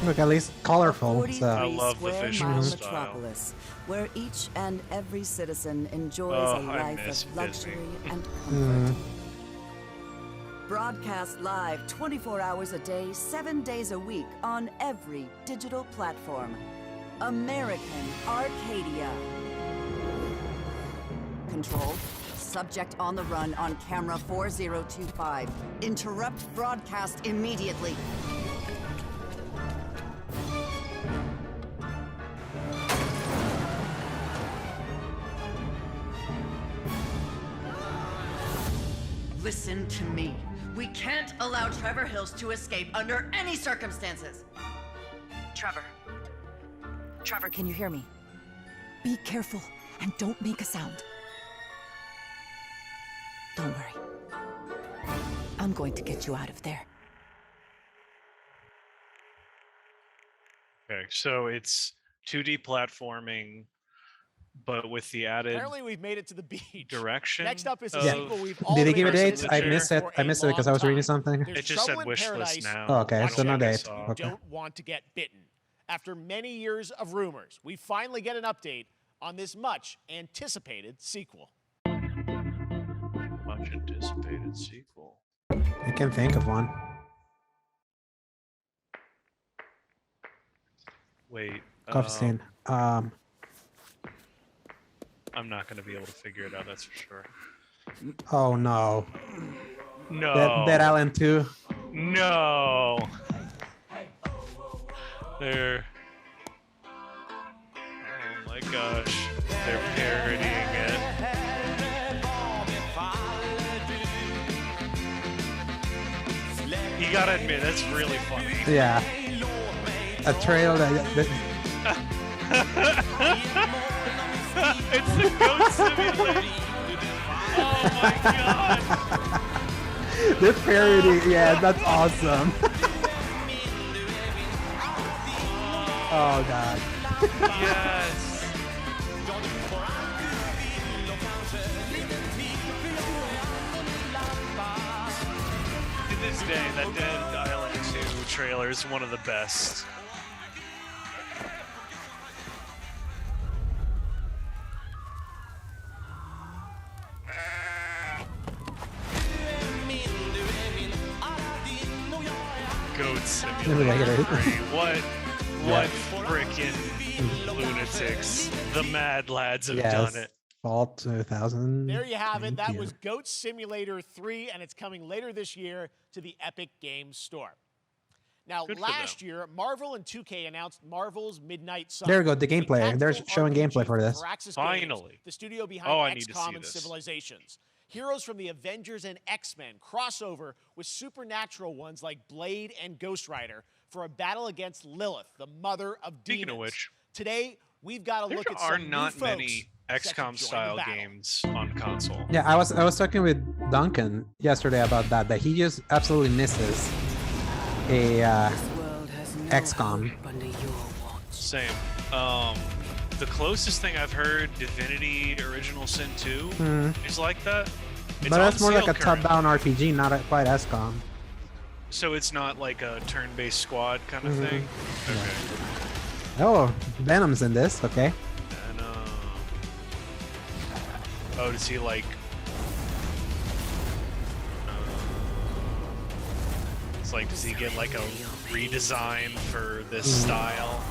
Look, at least colorful. 43 So. I love the square visual mile style. metropolis, where each and every citizen enjoys Oh, a I life miss of luxury Disney. and comfort. Mm. Broadcast live 24 hours a day, 7 days a week on every digital platform. American Arcadia. Control. Subject on the run on camera 4025. Interrupt broadcast immediately. Listen to me. We can't allow Trevor Hills to escape under any circumstances. Trevor. Trevor, can you hear me? Be careful and don't make a sound. Don't worry. I'm going to get you out of there. Okay, so it's 2D platforming, but with the added Apparently, we've made it to the beach. direction. Next up is a of sequel we've all Did they give a been date? I missed it. I missed it because I was reading something. There's It just said Trouble in wish list Paradise. now. Oh, okay, Watch so no out, date. You Okay. don't want to get bitten. After many years of rumors, we finally get an update on this much anticipated sequel. Much anticipated sequel. I can think of one. Wait. Coffee I'm not going to be able to figure it out, that's for sure. Oh no. No. Dead Island 2. No. They're. Oh my gosh. They're parodying it. You gotta admit, that's really funny. Yeah. A trail that It's the goat simulator. Oh my god. the parody, yeah, that's awesome. Oh god. Yes. To this day, that Dead Island 2 trailer is one of the best. Simulator 3. What freaking lunatics. The Mad Lads have done it. Fall 2000. There you have it. That was Goat Simulator 3, and it's coming later this year to the Epic Games Store. Now, last year, Marvel and 2K announced Marvel's Midnight Sun. There we go, the gameplay. They're showing gameplay for this. Finally. The studio behind XCOM and Civilizations. Heroes from the Avengers and X-Men crossover with supernatural ones like Blade and Ghost Rider for a battle against Lilith, the mother of demons. Speaking of which, today we've got to look at some there are new not folks many XCOM style games on console. Yeah, I was talking with Duncan yesterday about that he just absolutely misses a XCOM. Same. The closest thing I've heard, Divinity Original Sin 2, is like that. It's But that's more like a currently. top-down RPG, not quite XCOM. So it's not like a turn-based squad kind of thing? Okay. Oh, Venom's in this, okay. Oh, does he like... It's like, does he get like a redesign for this style?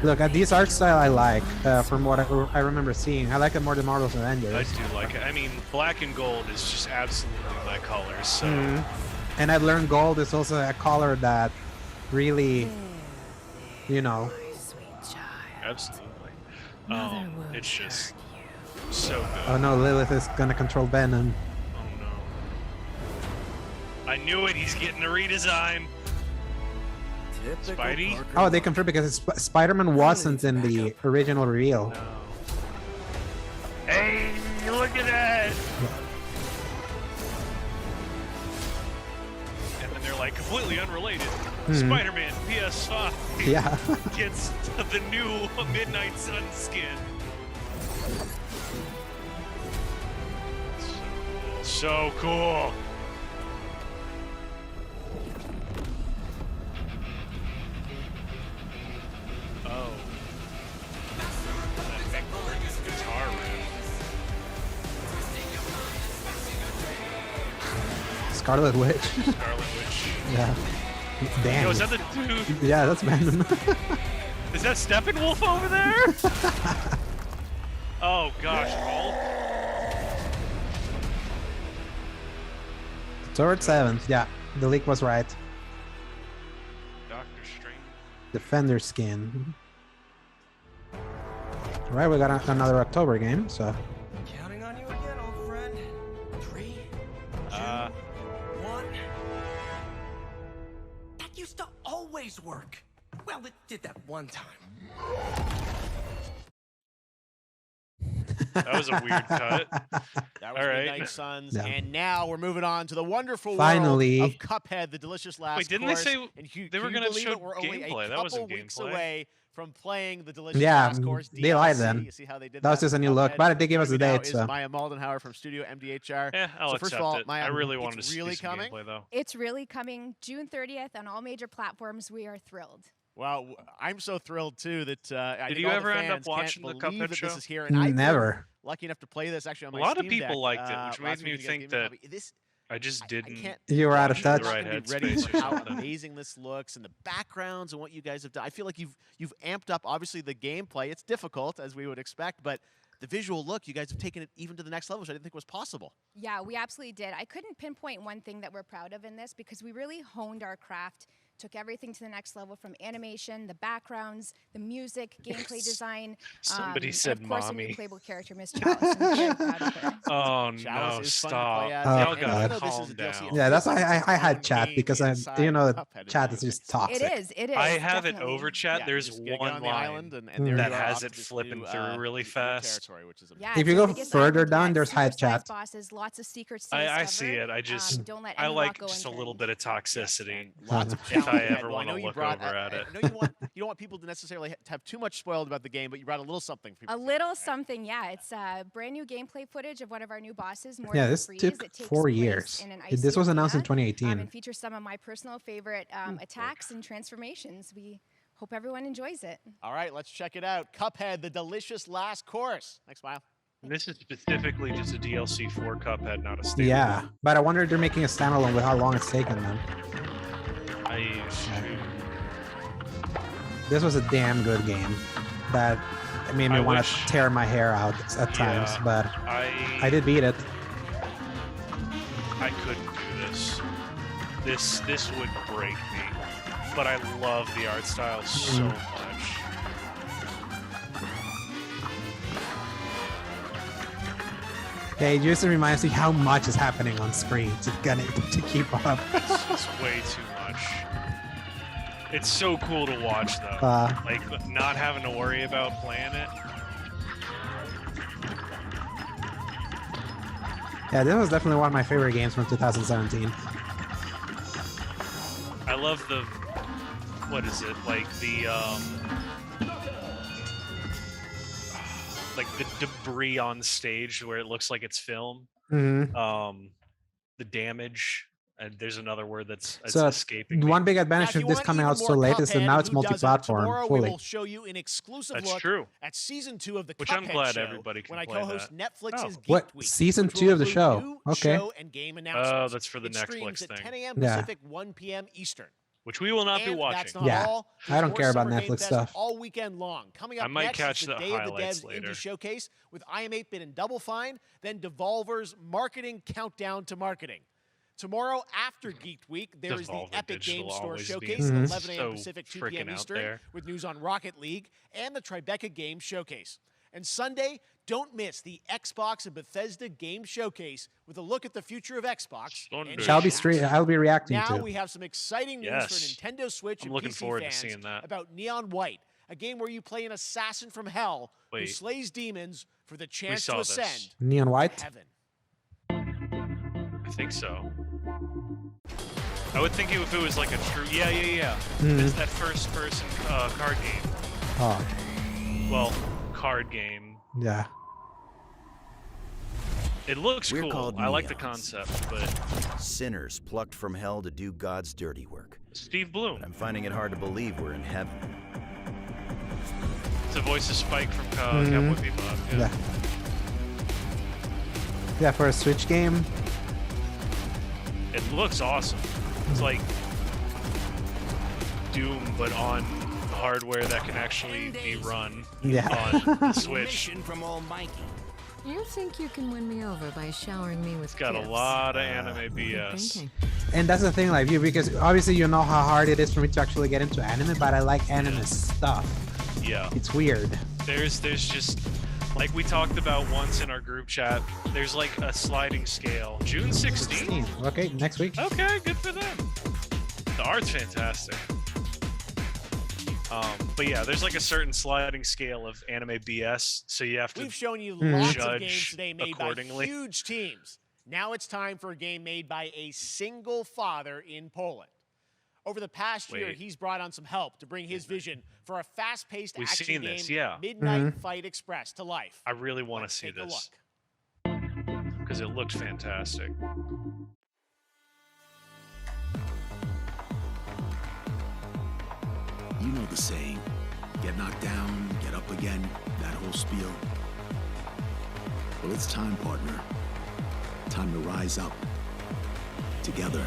Look, at this art style I like, from what I remember seeing. I like it more than Marvel's Avengers. I do like it. I mean, black and gold is just absolutely my colors, so... And I've learned gold is also a color that really, you know... Absolutely. It's just so good. Oh no, Lilith is gonna control Venom. Oh no. I knew it, he's getting a redesign. Spidey? Oh, they confirmed because Spider-Man wasn't in the original reveal. Hey, look at that! And then they're like, completely unrelated. Spider-Man PS5 gets the new Midnight Sun skin. So cool. Oh. That guitar riff. Scarlet Witch. Scarlet Witch. Yeah. Damn. Yo, is that the dude? Yeah, that's Venom. Is that Steppenwolf over there? Oh gosh, Hulk. Sword 7th, yeah. The leak was right. Doctor Strange. Defender skin. Alright, we got another October game, so... Counting on you again, old friend. 3, 2, 1. That used to always work. Well, it did that one time. That was a weird cut. That was All right. Midnight Suns, Yeah. and now we're moving on to the wonderful Finally. world of Cuphead, the delicious last Wait, didn't course. they say And they were going gonna to show We're only gameplay? a That couple wasn't weeks gameplay. away from playing the delicious Yeah, last course. they lied DLC. then. You see how they did That was just a new look, Cuphead. but they gave us a Joining me now date, is so... Maya Maldenhauer from Studio MDHR. Yeah, I'll so first accept of all, it. Maya, I really wanted to it's see really some coming. gameplay though. It's really coming June 30th on all major platforms. We are thrilled. Well, I'm so thrilled too that I Did think you all ever the end up fans watching can't the believe Cuphead that show? this is here, and I've Never. been lucky enough to play this actually on my A lot of Steam people Deck, liked it, which last made me week you guys think gave me a that copy. This I just didn't. can't You were out of watch touch. the right I'm ready headspace for or how something. amazing this looks and the backgrounds and what you guys have done. I feel like you've amped up obviously the gameplay. It's difficult as we would expect, but the visual look, you guys have taken it even to the next level, which I didn't think was possible. Yeah, we absolutely did. I couldn't pinpoint one thing that we're proud of in this because we really honed our craft, took everything to the next level from animation, the backgrounds, the music, gameplay design. Somebody said and of course, mommy. a new playable character, Miss Chalice. I'm very proud of her. Oh Chalice no! is fun to Stop! play as. Oh, Y'all And gotta God. even though this calm is a DLC, down. Yeah, that's why I had fun chat game because inside you know, Cuphead is chat really is just amazing. toxic. It is. I have it definitely. over chat. Yeah, There's just get one on the line island and there that you are has off it to this flipping new, through really new fast. territory, which is Yeah, If it's you the go biggest further island down, with there's high super chat. sized bosses, lots of secrets to I discover. see it. I just don't let I any like rock go just a little unturned. bit of toxicity. Lots of if I challenges. ever Well, want know to you look brought- over at I it. know you don't want people to necessarily to have too much spoiled about the game, but you brought a little something for people. A little something, yeah. It's brand new gameplay footage of one of our new bosses. Yeah, this Freeze. took It takes 4 place years. in an This icy was announced in arena, 2018. and features some of my personal favorite attacks and transformations. We hope everyone enjoys it. All right, let's check it out. Cuphead, the delicious last course. Next, Smile. And this is specifically just a DLC for Cuphead, not a standalone. Yeah, but I wonder if they're making a standalone with how long it's taken them. This was a damn good game that made me want to tear my hair out at times, but I did beat it. I couldn't do this. This would break me. But I love the art style so much. Yeah, it just reminds me how much is happening on screen to keep up. It's way too much. It's so cool to watch, though. Like, not having to worry about playing it. Yeah, this was definitely one of my favorite games from 2017. I love the... What is it? Like the debris on stage where it looks like it's film. The damage. And there's another word that's escaping me. One big advantage of this coming out so late is that now it's multi-platform fully. We will show you an exclusive look at season 2 of the Which Cuphead I'm glad show everybody can when I play co-host Netflix's Geek What? Week. Season 2 of the show? Okay. Show and game announcements. Oh, that's for the It Netflix streams at thing. 10 a.m. Pacific, 1 p.m. Eastern. Which we will not be And watching. That's not all. I don't There's care more about Summer Netflix Game Fest stuff. all weekend long. Coming up I might next catch is the the Day of the highlights Devs later. Indie Showcase with I Am 8-Bit and Double Fine, then Devolver's Marketing Countdown to Marketing. Tomorrow after Geek Week, there is the Devolver Epic Digital Game Store always Showcase being at 11 a.m. so Pacific, 2 freaking p.m. out Eastern, there. with news on Rocket League and the Tribeca Game Showcase. And Sunday, don't miss the Xbox and Bethesda Game Showcase with a look at the future of Xbox. and I'll be reacting Now to. we have some exciting news for Nintendo Switch I'm and looking PC forward to fans seeing that. about Neon White, a game where you play an assassin from hell who Wait. slays demons for the chance saw to this. ascend Neon White? to heaven. I think so. I would think if it was like a true... Yeah. Mhm. It's that first-person card game. Oh, Well, card game. yeah. It looks We're cool. called I like the neons. concept, but... Sinners plucked from hell to do God's dirty work. Steve Bloom. But I'm finding it hard to believe we're in heaven. It's the voice of Spike from Mhm. Cowboy Bebop. Yeah. Yeah, for a Switch game. It looks awesome. It's like Doom, but on hardware that can actually be run on the Switch. From Almighty. You think you can win me over by showering me with It's got a gifts? lot of anime BS. Thinking. And that's the thing, like, because obviously you know how hard it is for me to actually get into anime, but I like anime stuff. Yeah. It's weird. There's just, like we talked about once in our group chat, there's like a sliding scale. June 16th. Okay, next week. Okay, good for them. The art's fantastic. But yeah, there's like a certain sliding scale of anime BS, so you have to We've shown you lots of judge games today made accordingly. by huge teams. Now it's time for a game made by a single father in Poland. Over the past year, Wait. he's brought on some help to bring his vision for a fast-paced We've action seen game, this, yeah. Midnight Fight Express, to life. I really want to see Take a this look. because it looked fantastic. You know the saying, get knocked down, get up again, that whole spiel. Well, it's time, partner. Time to rise up. Together.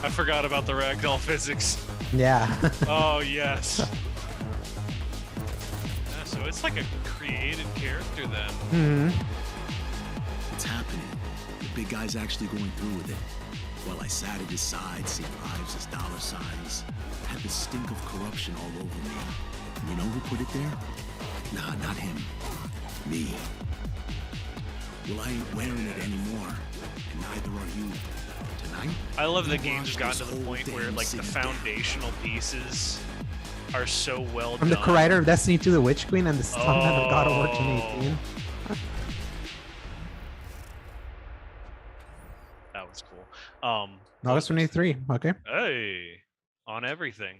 I forgot about the ragdoll physics. Yeah. Oh, yes. Yeah, so it's like a created character then. It's happening. The big guy's actually going through with it. While I sat at his side, seeing lives as dollar signs, had the stink of corruption all over me. And you know who put it there? Nah, not him. Me. Well, I ain't wearing it anymore, and neither are you. Tonight? I love that we games have watch gotten to this the whole point where damn like the city foundational pieces are so well From done. the co-writer of Destiny 2, The Witch Queen, and the stuntman of God of War 2018. That was cool. August 23. Okay. Hey, on everything.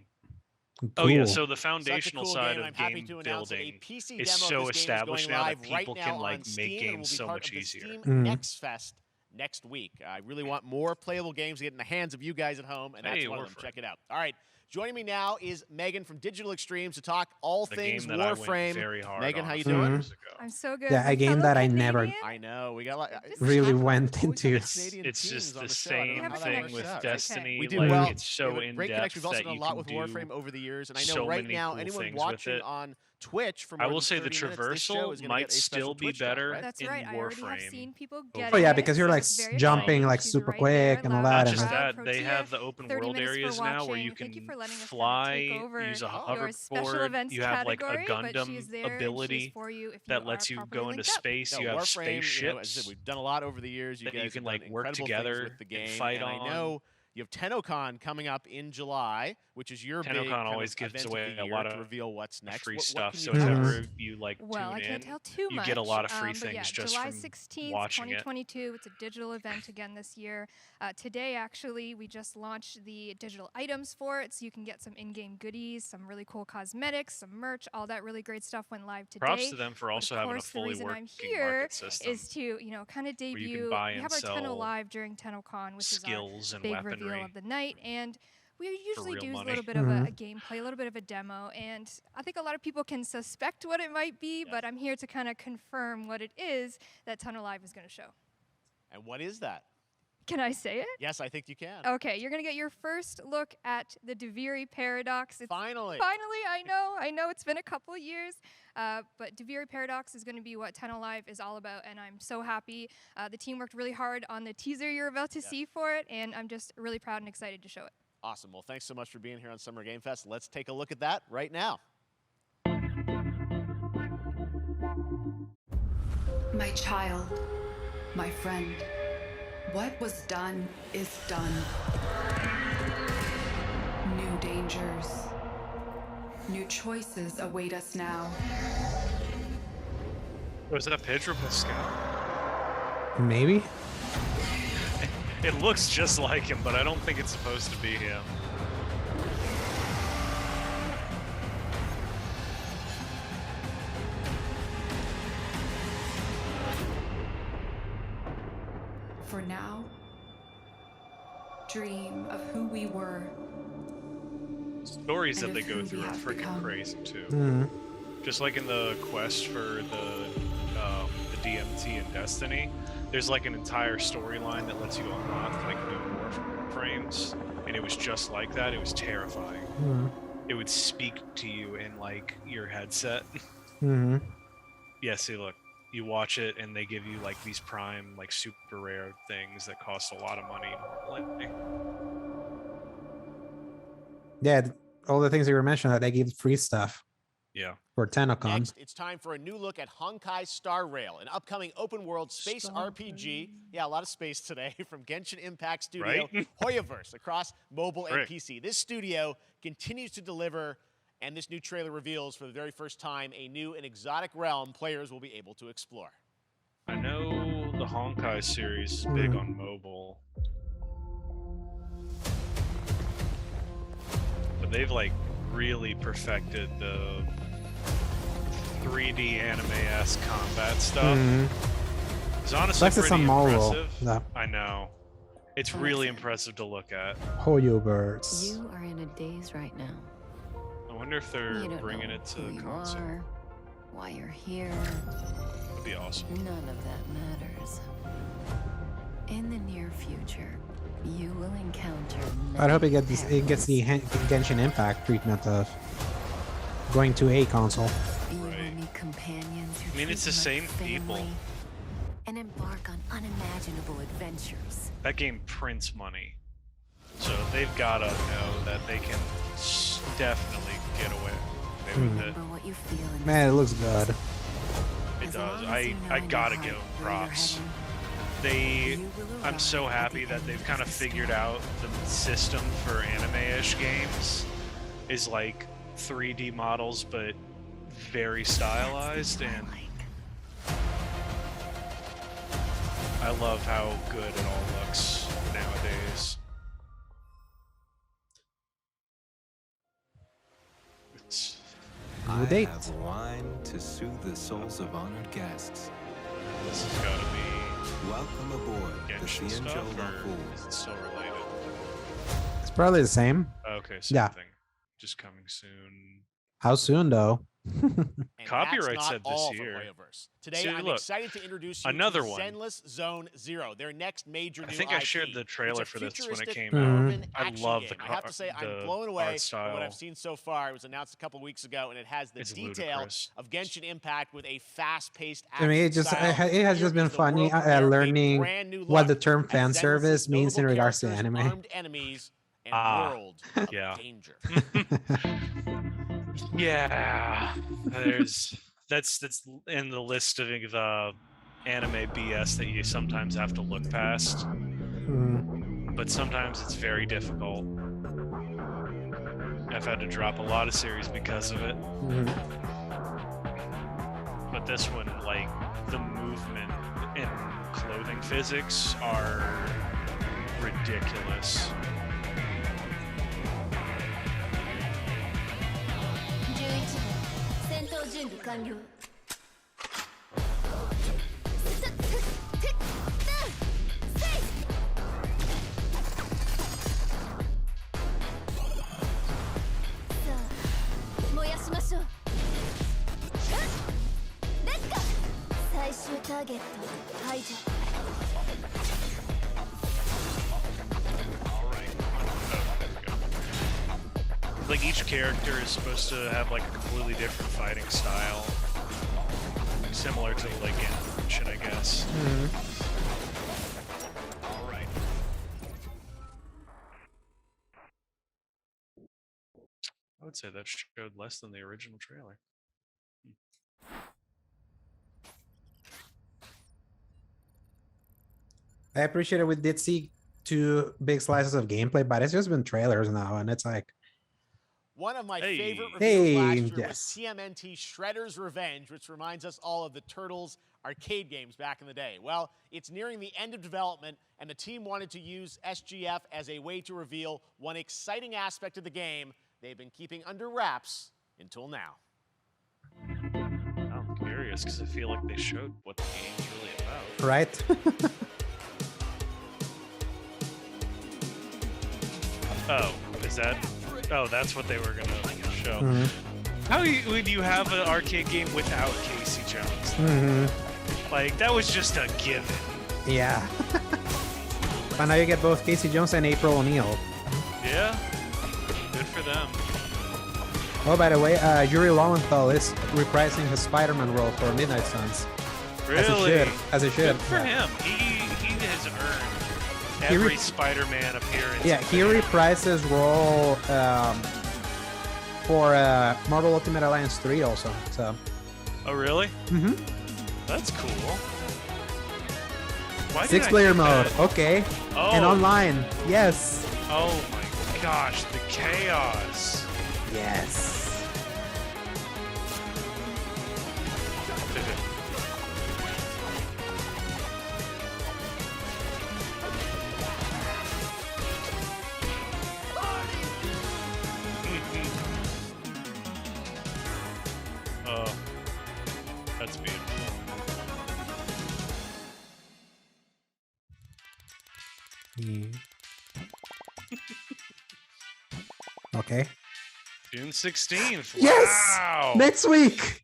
Oh yeah, so the foundational cool side game. of I'm happy game to announce that a building PC is demo of so this game is established going now that live right people now can on like Steam make and will games be so part much of the easier. Steam Next Fest next week. I really want more playable games to get in the hands of you guys at home, and that's Hey, one of we're them. for Check it out. All right, Joining me now is Megan from Digital Extremes to talk all The things game that I went Warframe. very hard Megan, on how you a few doing? years ago. I'm so good. Yeah, My a game fellow that I never Canadian. I know. We got a lot. really went into. It's just the same thing with Destiny. We do like, well. it's so in great depth connection. We've also that done a you lot can with do Warframe over the years, and I know so right many now cool anyone things with watching it. on Twitch for I more will than say the 30 minutes, this show traversal is gonna might get a special still be Twitch drop, better right? That's in right. I already have Warframe. seen people over get Oh yeah, it, because you're so like it's very jumping exciting. like She's super right quick there, and all loud that. Not and just proud. that, they Protea, have the open 30 world minutes for areas now where watching. you Thank you can for letting us kind of fly, take over use a your special hoverboard. events You have like a category, but Gundam she's there and ability she's for you if you that are lets you properly go into linked up. space. No, You have Warframe, spaceships. you know, as I said, we've done a lot over the years. You that guys you can have done like work incredible together things with the game, and fight and on. I know you have TennoCon coming up in July, which is your big TennoCon kind always of gives event away of the a year lot to of reveal what's next. free What stuff. can So you tell us? whenever you like Well, tune I can't in, tell too you much. get a lot of free but things yeah, just July from 16th, watching it. 2022. It's a digital event again this year. Today, actually, we just launched the digital items for it, so you can get some in-game goodies, some really cool cosmetics, some merch, all that really great stuff went live today. Props to them for But also of having a course, fully the reason I'm working here market system is to, kind of where you can debut. buy We and have our Tenno sell live during TennoCon, which is our skills and big weaponry reveal of the night, and we usually real do a money. little bit of a gameplay, a little bit of a demo, and I think a lot of people can suspect what it might be, but I'm here to kind of confirm what it is that Tenno Live is going to show. And what is that? Can I say it? Yes, I think you can. Okay, you're going to get your first look at the Deviri Paradox. Finally. Finally, I know it's been a couple of years, but Deviri Paradox is going to be what Tenno Live is all about, and I'm so happy. The team worked really hard on the teaser you're about to see for it, and I'm just really proud and excited to show it. Awesome. Well, thanks so much for being here on Summer Game Fest. Let's take a look at that right now. My child, my friend, what was done is done. New dangers, new choices await us now. Was that Pedro Pascal? Maybe. It looks just like him, but I don't think it's supposed to be him. For now, dream of who we were. Stories that And they of go who through we are have freaking become. crazy too. Mhm. Just like in the quest for the DMT and Destiny, there's like an entire storyline that lets you unlock like new warframes, and it was just like that. It was terrifying. Mhm. It would speak to you in like your headset. Mhm. Yeah, see, look, you watch it, and they give you like these prime, like super rare things that cost a lot of money. Like, Yeah, all the things you were mentioning that they give free stuff yeah. for TennoCon. Next, it's time for a new look at Honkai Star Rail, an upcoming open-world space RPG. Yeah, a lot of space today from Genshin Impact Studio, Right? Hoyoverse, across mobile and Frick. PC. This studio continues to deliver, and this new trailer reveals for the very first time a new and exotic realm players will be able to explore. I know the Honkai series is big on mobile. But they've like really perfected the 3D anime-esque combat stuff. Mhm. It's honestly Sucks it's pretty on mobile. impressive. Yeah. I know. It's really impressive to look at. Hoyoverse. You are in a daze right now. I wonder if they're You don't bringing know it to who the you console. are, why you're here. That'd be awesome. None of that matters. In the near future, you will encounter I hope many it gets the Genshin Impact treatment of going to a console. You will meet companions who I mean, it's the treat you like same people. family and embark on unimaginable adventures. That game prints money. So they've got to know that they can definitely get away with it. Remember what you feel in Man, it looks good. It does. I gotta give them props. I'm so happy that they've kind of figured out the system for anime-ish games is like 3D models, but very stylized, and I love how good it all looks nowadays. New date. Have wine to soothe the souls of honored guests. This has got to be Welcome aboard the Genshin Cienjo stuff, La or Fool. is it still related? It's probably the same. Okay, same Yeah. thing. just coming soon. How soon though? And Copyright that's said not all this for year. Playverse. Today, See, I'm look, excited to introduce you another to one. Zenless Zone Zero, their next major I new think I IP. shared the trailer It's a for this when it futuristic came out. urban I action love game. the I have to say, I'm the blown away art style. from what I've seen so far. It was announced a couple weeks ago, and it has the It's detail ludicrous. of Genshin Impact with a fast-paced I mean, it style. has just been funny learning what the term fan service means in regards to anime. Armed enemies and world of yeah. danger. Yeah, that's in the list of the anime BS that you sometimes have to look past. But sometimes it's very difficult. I've had to drop a lot of series because of it. But this one, like, the movement and clothing physics are ridiculous. Like, each character is supposed to have like a completely different fighting style, similar to like Genshin, I guess. All right. I would say that showed less than the original trailer. I appreciate it. We did see 2 big slices of gameplay, but it's just been trailers now, and it's like, One of my favorite reveals last year yes. was TMNT Shredder's Revenge, which reminds us all of the Turtles arcade games back in the day. Well, it's nearing the end of development, and the team wanted to use SGF as a way to reveal one exciting aspect of the game they've been keeping under wraps until now. I'm curious because I feel like they showed what the game's really about. right? Oh, is that? Oh, that's what they were gonna show. How would you have an arcade game without Casey Jones? Like, that was just a given. Yeah. But now you get both Casey Jones and April O'Neil. Yeah, good for them. Oh, by the way, Yuri Lowenthal is reprising his Spider-Man role for Midnight Suns. Really? As it should. Good for him. He has earned every Spider-Man appearance. Yeah, he reprises role for Marvel Ultimate Alliance 3 also. So. Oh, really? That's cool. Why 6-player mode. that? Okay. Oh. And online. Yes. Oh my gosh, the chaos. Yes. Oh, that's beautiful. Okay. June 16th. Yes! Wow. Next week.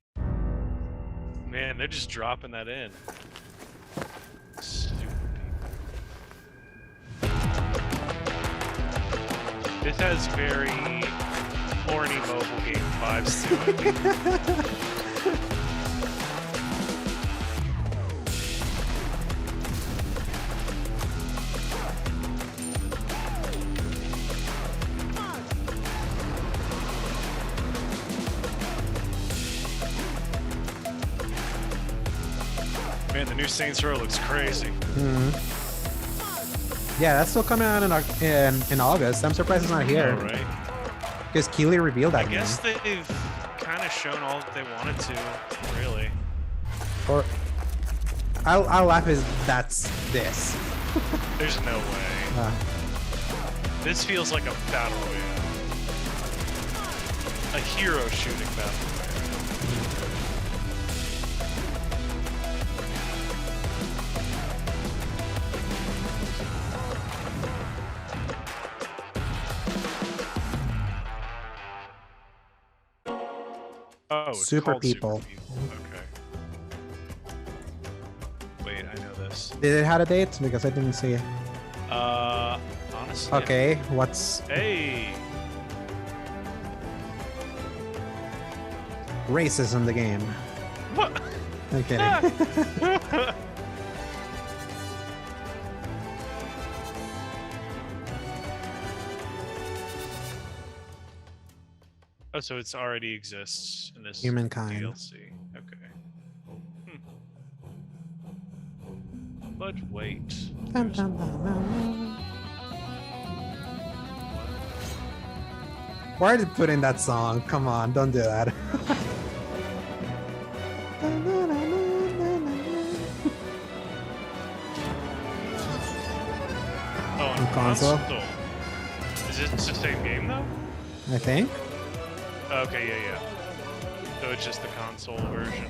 Man, they're just dropping that in. This has very horny mobile game vibes to it. Man, the new Saints Row looks crazy. Yeah, that's still coming out in August. I'm surprised it's not here. All right. Because Keighley revealed that I guess they've kind of shown all that they wanted to, really. Or I'll laugh as that's this. There's no way. This feels like a battle royale. A hero shooting battle royale. Oh, it's Super called People. Super People. Okay. Wait, I know this. Did it have a date? Because I didn't see it. Honestly. Okay, what's Hey. racism the game? What? I'm kidding. Oh, so it's already exists in this Humankind. DLC. Okay. But wait. Dun, dun, dun, dun. Why did you put in that song? Come on, don't do that. Oh, on console? Is this the same game though? I think. Okay, yeah. So it's just the console version.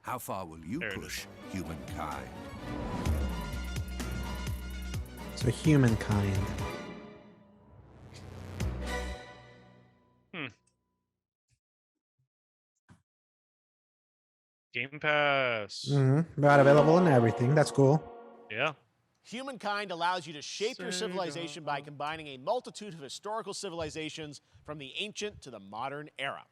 How far will you push humankind? So humankind. Game Pass. But available on everything. That's cool. Yeah. Humankind allows you to shape your civilization by combining a multitude of historical civilizations from the ancient to the modern era.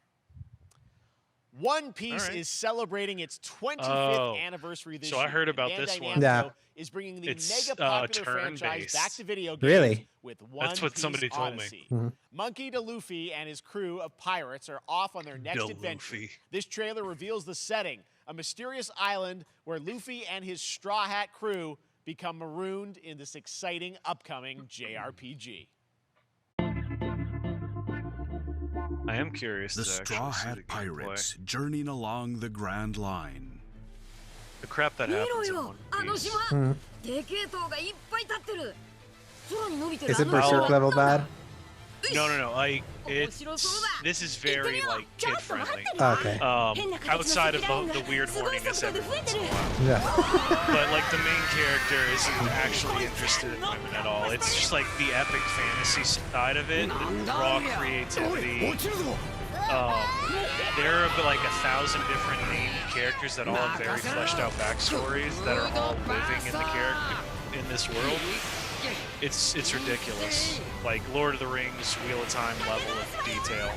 One Piece is celebrating its 25th anniversary this year. So I heard about Bandai this one. Namco Yeah. is bringing the It's, mega popular franchise turn-based. back to video games Really? with One That's what Piece somebody told me. Odyssey. Monkey D. Luffy and his crew of pirates are off on their next adventure. Luffy. This trailer reveals the setting, a mysterious island where Luffy and his Straw Hat crew become marooned in this exciting upcoming JRPG. I am curious. The to actually Straw see Hat the gameplay. Pirates journeying along the Grand Line. The crap that happens in One Piece. Is it Berserk level bad? No. This is very like kid friendly. Okay. Outside of the weird horniness every once in a while. Yeah. But like the main character isn't actually interested in women at all. It's just like the epic fantasy side of it, the raw creativity. There are like 1,000 different named characters that all have very fleshed out backstories that are all living in this world. It's ridiculous. Like Lord of the Rings, Wheel of Time level of detail.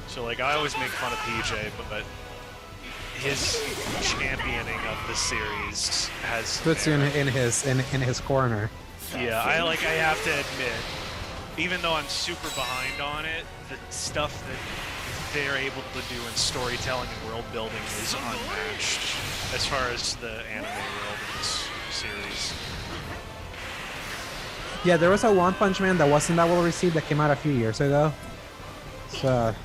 So like I always make fun of PJ, but his championing of the series has Puts you in his corner. Yeah, I have to admit, even though I'm super behind on it, the stuff that they're able to do in storytelling and world building is unmatched as far as the anime world in this series. Yeah, there was a One Punch Man that wasn't that well received that came out a few years ago. So.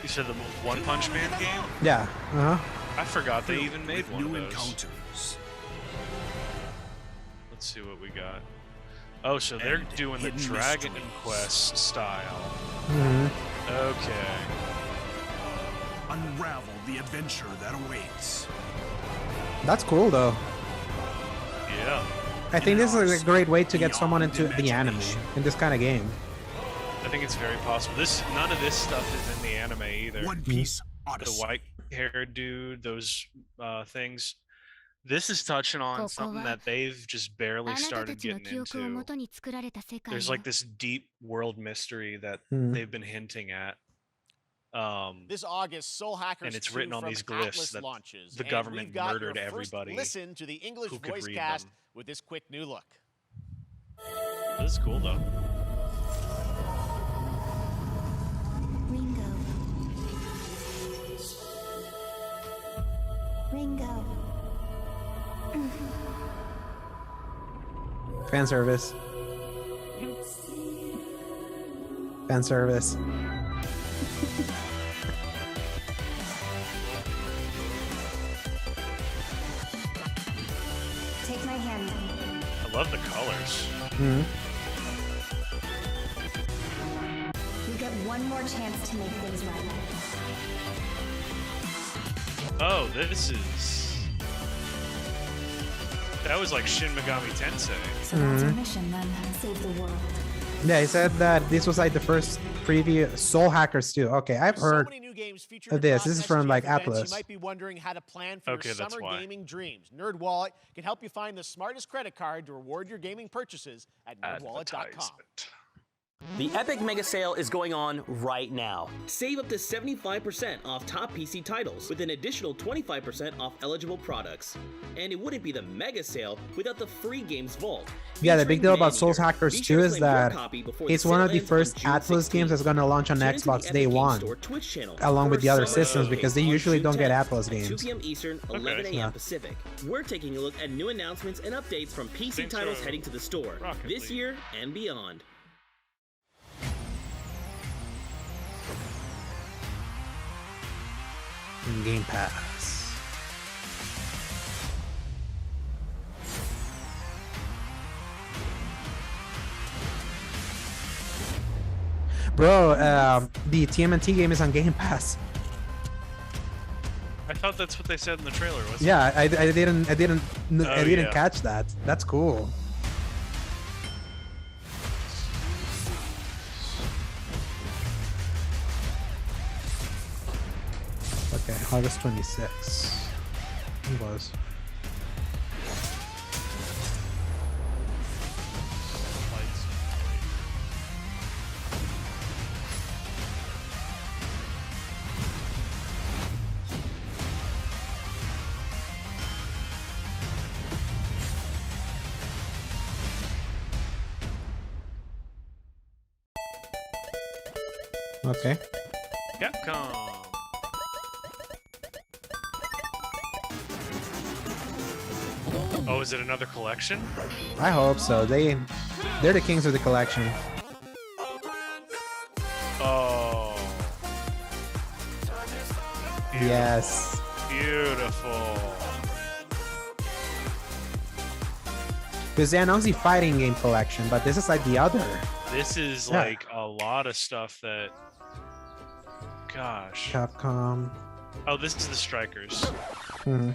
You said the One Punch Man game? Yeah. I forgot they even made one of those. Encounters. Let's see what we got. Oh, so they're doing the Dragon Quest style. Okay. Unravel the adventure that awaits. That's cool though. Yeah. I think this is a great way to get someone into the anime in this kind of game. I think it's very possible. None of this stuff is in the anime either. One Piece Odyssey. The white-haired dude, those things. This is touching on something that they've just barely started getting into. There's like this deep world mystery that they've been hinting at. This August, Soul Hackers and it's written on these glyphs that launches, the government murdered everybody. Listen to the English who could voice read cast them. with this quick new look. This is cool though. Ringo. Fan service. Fan service. Take my hand. I love the colors. You get one more chance to make things right. Oh, this is... That was like Shin Megami Tensei. So that's our mission then. Save the world. Yeah, he said that this was like the first preview. Soul Hackers too. Okay, I've heard many new games featured of this. across This is from SGF like events, Atlas. You might be wondering how to plan for Okay, your that's summer why. gaming dreams. NerdWallet can help you find the smartest credit card to reward your gaming purchases at nerdwallet.com. The Epic Mega Sale is going on right now. Save up to 75% off top PC titles with an additional 25% off eligible products. And it wouldn't be the Mega Sale without the free games vault. Yeah, the big deal about Soul Maneater. Hackers Be 2 sure to is claim your that copy before the it's one sale of the ends on first June Atlas 16th. games that's going to launch on Tune into the Xbox Epic day Games one, Store Twitch channel along with for the other Summer systems, Game because they on usually June don't get 10th Atlas at 2 games. p.m. Eastern, 11 a.m. Yeah. Pacific. We're taking a look at new announcements and updates from PC Saints titles Row, heading to the store Rocket this League. year and beyond. Game Pass. Bro, the TMNT game is on Game Pass. I thought that's what they said in the trailer, wasn't it? Yeah, I didn't yeah. catch that. That's cool. Okay, August 26th. It was. Okay. Capcom. Oh, is it another collection? I hope so. They're the kings of the collection. Oh. Yes. Beautiful. Because they announced the fighting game collection, but this is like the other. This is Yeah. like a lot of stuff that... Gosh. Capcom. Oh, this is the Strikers. Hmm.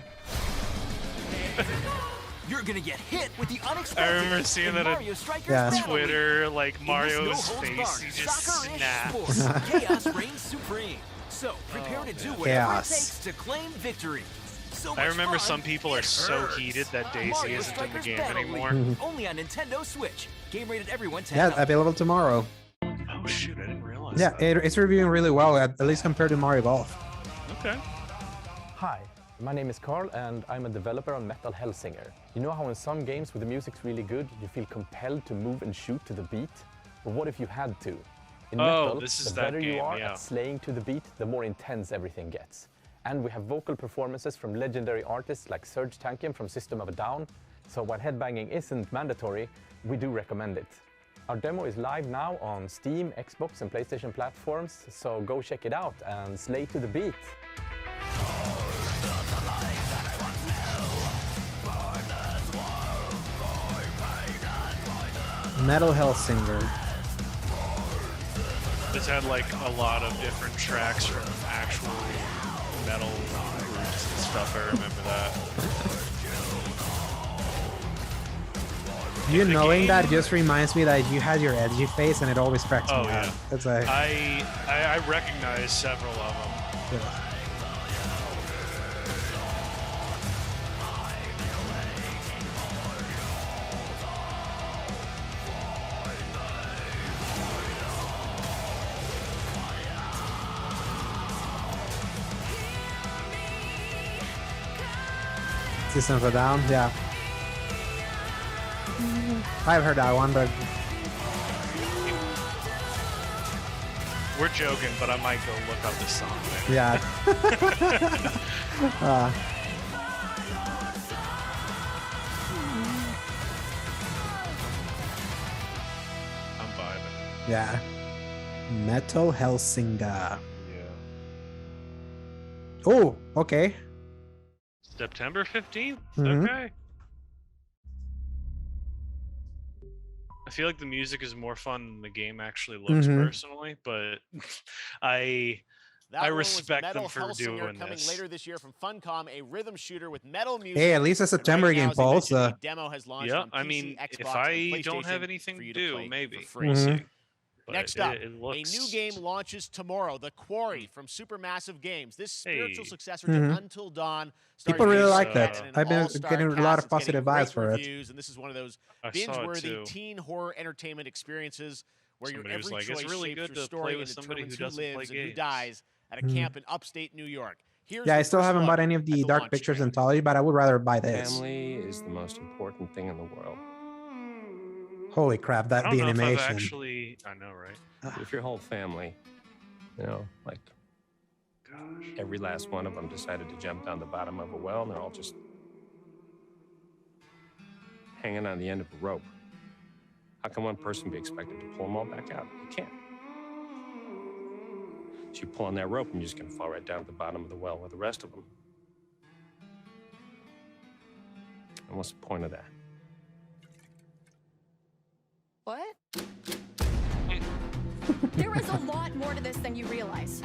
You're gonna get hit with the unexpected. I remember seeing that Mario on Strikers Yeah. Battle League. Twitter, like In Mario's this no-holds face, barred he just soccer-ish snaps. sport, Chaos reigns supreme. So prepare to do whatever Chaos. it takes to claim victory. So I much remember fun, some people are it so hurts. heated that Daisy Mario isn't in the Strikers game Battle anymore. League, only on Nintendo Switch. Game rated everyone 10. Yeah, available tomorrow. Oh shoot, I didn't realize Yeah, that. it's reviewing really well, at least compared to Mario Golf. Okay. Hi, my name is Carl and I'm a developer on Metal Hellsinger. You know how in some games where the music's really good, you feel compelled to move and shoot to the beat? But what if you had to? In Oh, Metal, this is the that better you game, are yeah. at slaying to the beat, the more intense everything gets. And we have vocal performances from legendary artists like Serge Tankian from System of a Down, so while headbanging isn't mandatory, we do recommend it. Our demo is live now on Steam, Xbox and PlayStation platforms, so go check it out and slay to the beat. Metal Hellsinger. This had like a lot of different tracks from actual metal groups and stuff. I remember that. You knowing that just reminds me that you had your edgy face and it always cracks Oh me yeah. up. It's like, I recognize several of them. yeah. System of a Down, yeah. I've heard that one, but We're joking, but I might go look up this song later. yeah. I'm vibing. Yeah. Metal Hellsinger. Yeah. Oh, okay. September 15th? Mhm. Okay. I feel like the music is more fun than the game actually looks Mhm. personally, but I That I one was respect Metal them for Hellsinger doing coming this. later this year from Funcom, a rhythm shooter with metal music. Hey, at least a And September right now, game, as I Paul. mentioned, So a demo has launched Yeah, on PC, I mean, Xbox, if and I PlayStation don't have for anything you to do, play maybe for free. we'll Mhm. see. But Next up, it looks... a new game launches tomorrow, The Quarry from Supermassive Games. This spiritual Hey. successor Mhm. to Until Dawn stars people really Jason like that. Cannon and an I've been all-star getting a cast. lot of It's getting positive great vibes for it. reviews, and this is one of those I saw it binge-worthy too. teen horror entertainment experiences where Somebody your was every like, choice "It's really shapes good your to story play and with somebody who determines who doesn't play lives and who games." dies at a Mhm. camp in upstate New York. Here's Yeah, I your still first haven't look bought any of at the Dark launch Pictures trailer. anthology, but I would rather buy this. Family is the most important thing in the world. Holy crap, I that don't the know if I've animation. actually... I know, right? If your whole family, you know, like every last one of them decided to jump down the bottom of a well and they're all just hanging on the end of a rope, how can one person be expected to pull them all back out? You can't. So you pull on that rope and you're just going to fall right down to the bottom of the well with the rest of them. And what's the point of that? What? There is a lot more to this than you realize.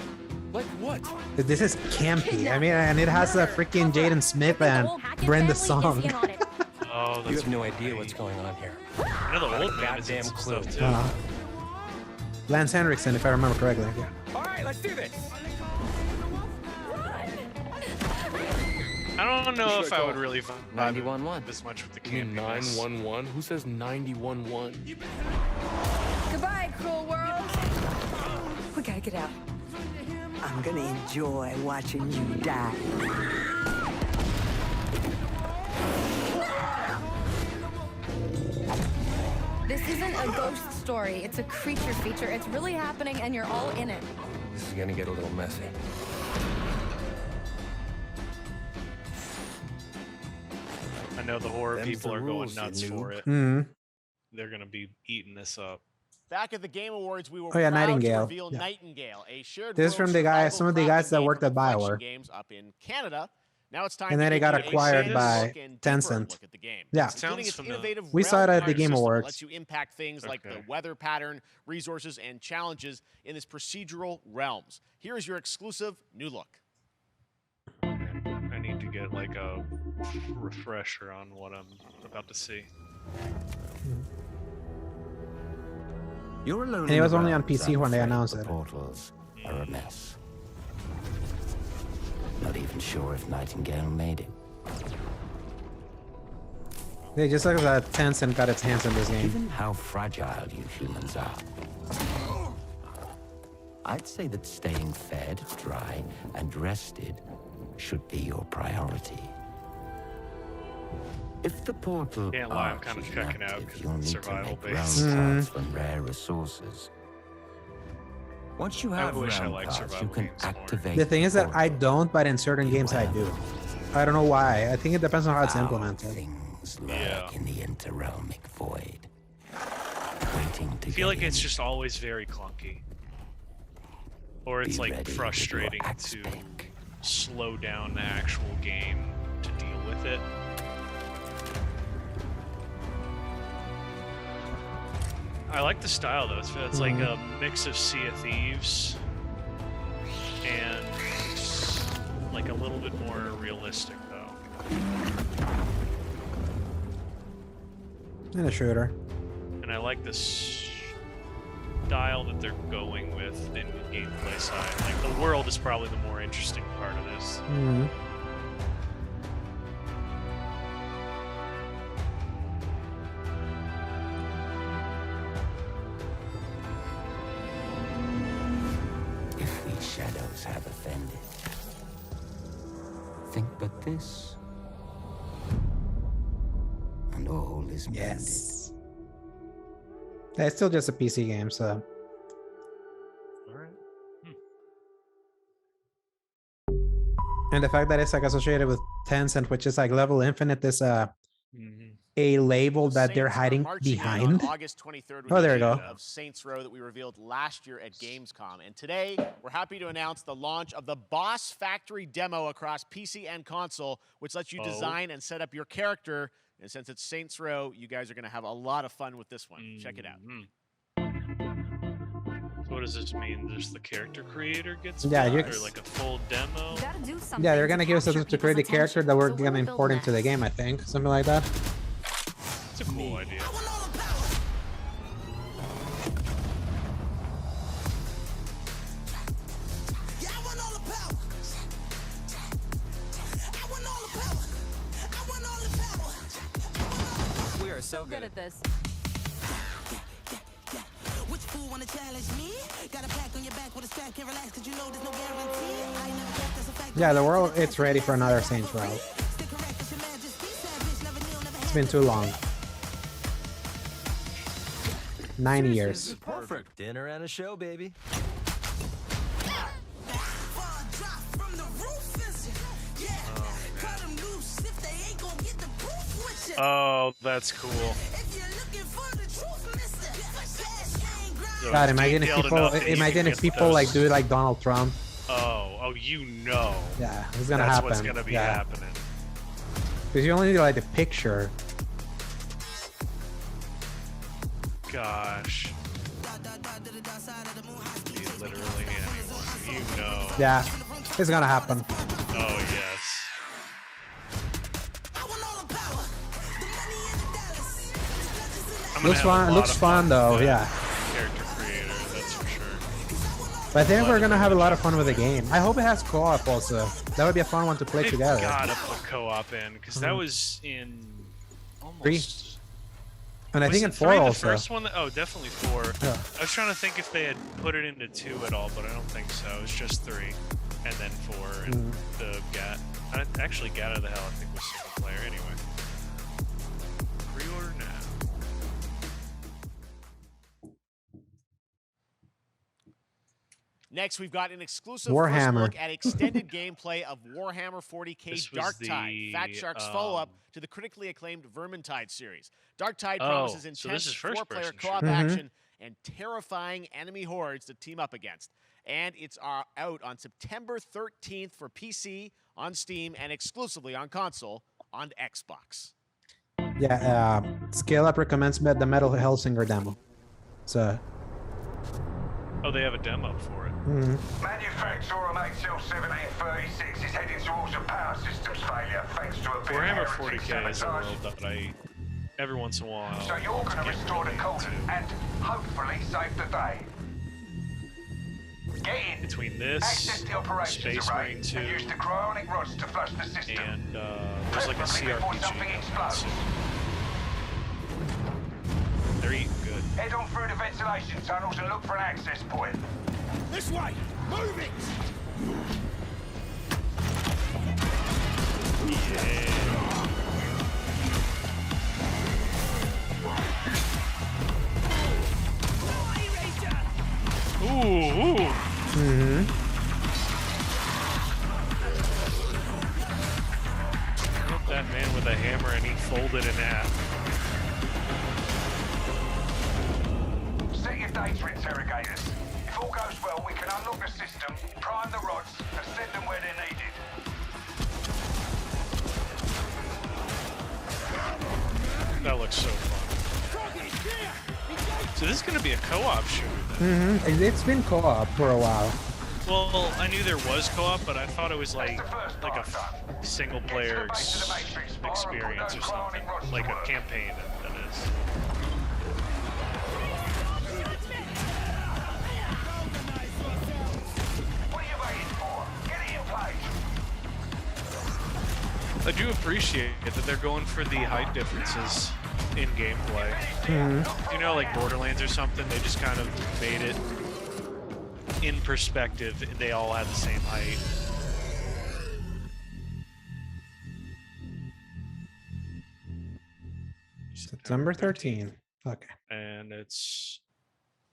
Like what? This is campy. I mean, and it has a freaking Jaden Smith and Brenda song. Oh, You that's have no idea what's going on here. I know the Not a old man is in goddamn some clue. stuff too. Lance Henriksen, if I remember correctly. Yeah. All right, let's do this. I don't know if I would really vibe 91-1. this much with the You mean campiness. 911? Who says 91-1? Goodbye, cruel world. We gotta get out. I'm gonna enjoy watching you die. This isn't a ghost story. It's a creature feature. It's really happening, and you're all in it. This is gonna get a little messy. I know the horror Them's people the are going rules, you nuts for noob. it. Mhm. They're gonna be eating this up. Back at the Game Awards, we were Oh, yeah, proud Nightingale. to reveal Yeah. Nightingale, a shared This is world from the guys, survival some of the crafting guys that game worked from at Collection BioWare. Games up in Canada. Now it's time And to then it give got you a acquired closer by look and deeper Tencent. look at the game, Yeah. including its Sounds familiar. innovative We saw it realm at the Game system that Awards. lets you impact things like the Okay. weather pattern, resources, and challenges in this procedural realms. Here is your exclusive new look. I need to get like a refresher on what I'm about to see. You're alone. And it was only on PC when they announced it. Portals are a mess. Not even sure if Nightingale made it. They just look like Tencent got its hands in this game. Given how fragile you humans are, I'd say that staying fed, dry, and rested should be your priority. If the portal Can't lie, I'm arch kind of is checking out inactive, because you'll it's need to survival make based. realm cards from rare resources. Once you I have wish I realm liked cards, you survival can games more. activate. The thing is that I portals. don't, but in certain games I do. I don't know why. I think it depends on how it's implemented. Things lurk Yeah. in the interrealmic void, waiting to I feel get like it's in. just always very clunky. Or it's Be like ready to frustrating do axe to pick. slow down the actual game to deal with it. I like the style though. It's like a mix of Sea of Thieves and like a little bit more realistic though. And a shooter. And I like this style that they're going with in the gameplay side. Like the world is probably the more interesting part of this. Mhm. If these shadows have offended, think but this, and all is mended. Yes. Yeah, it's still just a PC game, so. And the fact that it's like associated with Tencent, which is like Level Infinite, is a label that they're Saints are hiding marching in behind. On August 23rd Oh, there you go. of Saints Row that we revealed last year at Gamescom. And today, we're happy to announce the launch of the Boss Factory demo across PC and console, which lets you design and set up your character. And since it's Saints Row, you guys are going to have a lot of fun with this one. Check it out. So So what does this mean? Just the character creator gets Yeah, built, you- or like a full demo? Yeah, they're gonna give us something to create a character that we're gonna import into the game, I think. Something like that. It's a cool idea. We are so good at this. Which fool wanna challenge me? Got a pack on your back with a strap, can't relax cause you know there's no guarantee. I ain't never kept this a fact. Yeah, the world, it's ready for another Saints Row. It's been too long. 90 years. Perfect. Dinner and a show, baby. Oh, that's cool. So God, it's imagine if detailed people, enough that you imagine can if get people those- like do it like Donald Trump. Oh, you know. Yeah, it's gonna That's happen. what's gonna be Yeah. happening. Because you only need like the picture. Gosh. You literally anyone. You know. Yeah, it's gonna happen. Oh yes. I'm gonna Looks have a fun. lot Looks of fun though. with the Yeah. Character creator, that's for sure. But I think we're gonna have a lot of fun with the game. I hope it has co-op also. That would be a fun one to play They've together. gotta put co-op in because that Mhm. was in almost. 3. And I Was think it in 3 4 the also. first one. Oh, definitely 4. Yeah. I was trying to think if they had put it into 2 at all, but I don't think so. It was just 3, and then 4, and Mhm. the GAT. Actually, GAT out of the Hell I think was single player anyway. Pre-order now. Next, we've got an exclusive Warhammer. first look at extended gameplay of Warhammer 40k This was Darktide, Fat Shark's follow-up to the critically acclaimed Vermintide series. Darktide Oh, promises so this intense is first-person four-player shooter. co-op Mhm. action and terrifying enemy hordes to team up against. And it's out on September 13th for PC, on Steam, and exclusively on console on Xbox. Yeah, Scale Up recommends the Metal Hellsinger demo. So, Oh, they have a demo for it. Manufacturer of HL1736 is heading towards a power systems failure thanks to a bit of Warhammer heretic 40k is a sabotage. world that I, every once in a while, So you're going to get restore the really coolant into. and hopefully save the day. Get in. Between this, Access the operations Space array Marine 2, and use the cryonic rods to flush the system. and there's like a Preferably before something CRPG. explodes. They're eating good. Head on through the ventilation tunnels and look for an access point. This way! Move it! Ooh. mhm. Hit that man with a hammer and he folded in half. Set your data interrogators. If all goes well, we can unlock the system, prime the rods, and send them where they're needed. That looks so fun. So this is going to be a co-op shooter then. It's been co-op for a while. Well, I knew there was co-op, but I thought it was like a single player experience or something, like a campaign. That is. What are you waiting for? Get it in place. I do appreciate that they're going for the height differences in gameplay. You know, like Borderlands or something, they just kind of made it in perspective. They all had the same height. September 13th. Okay. And it's.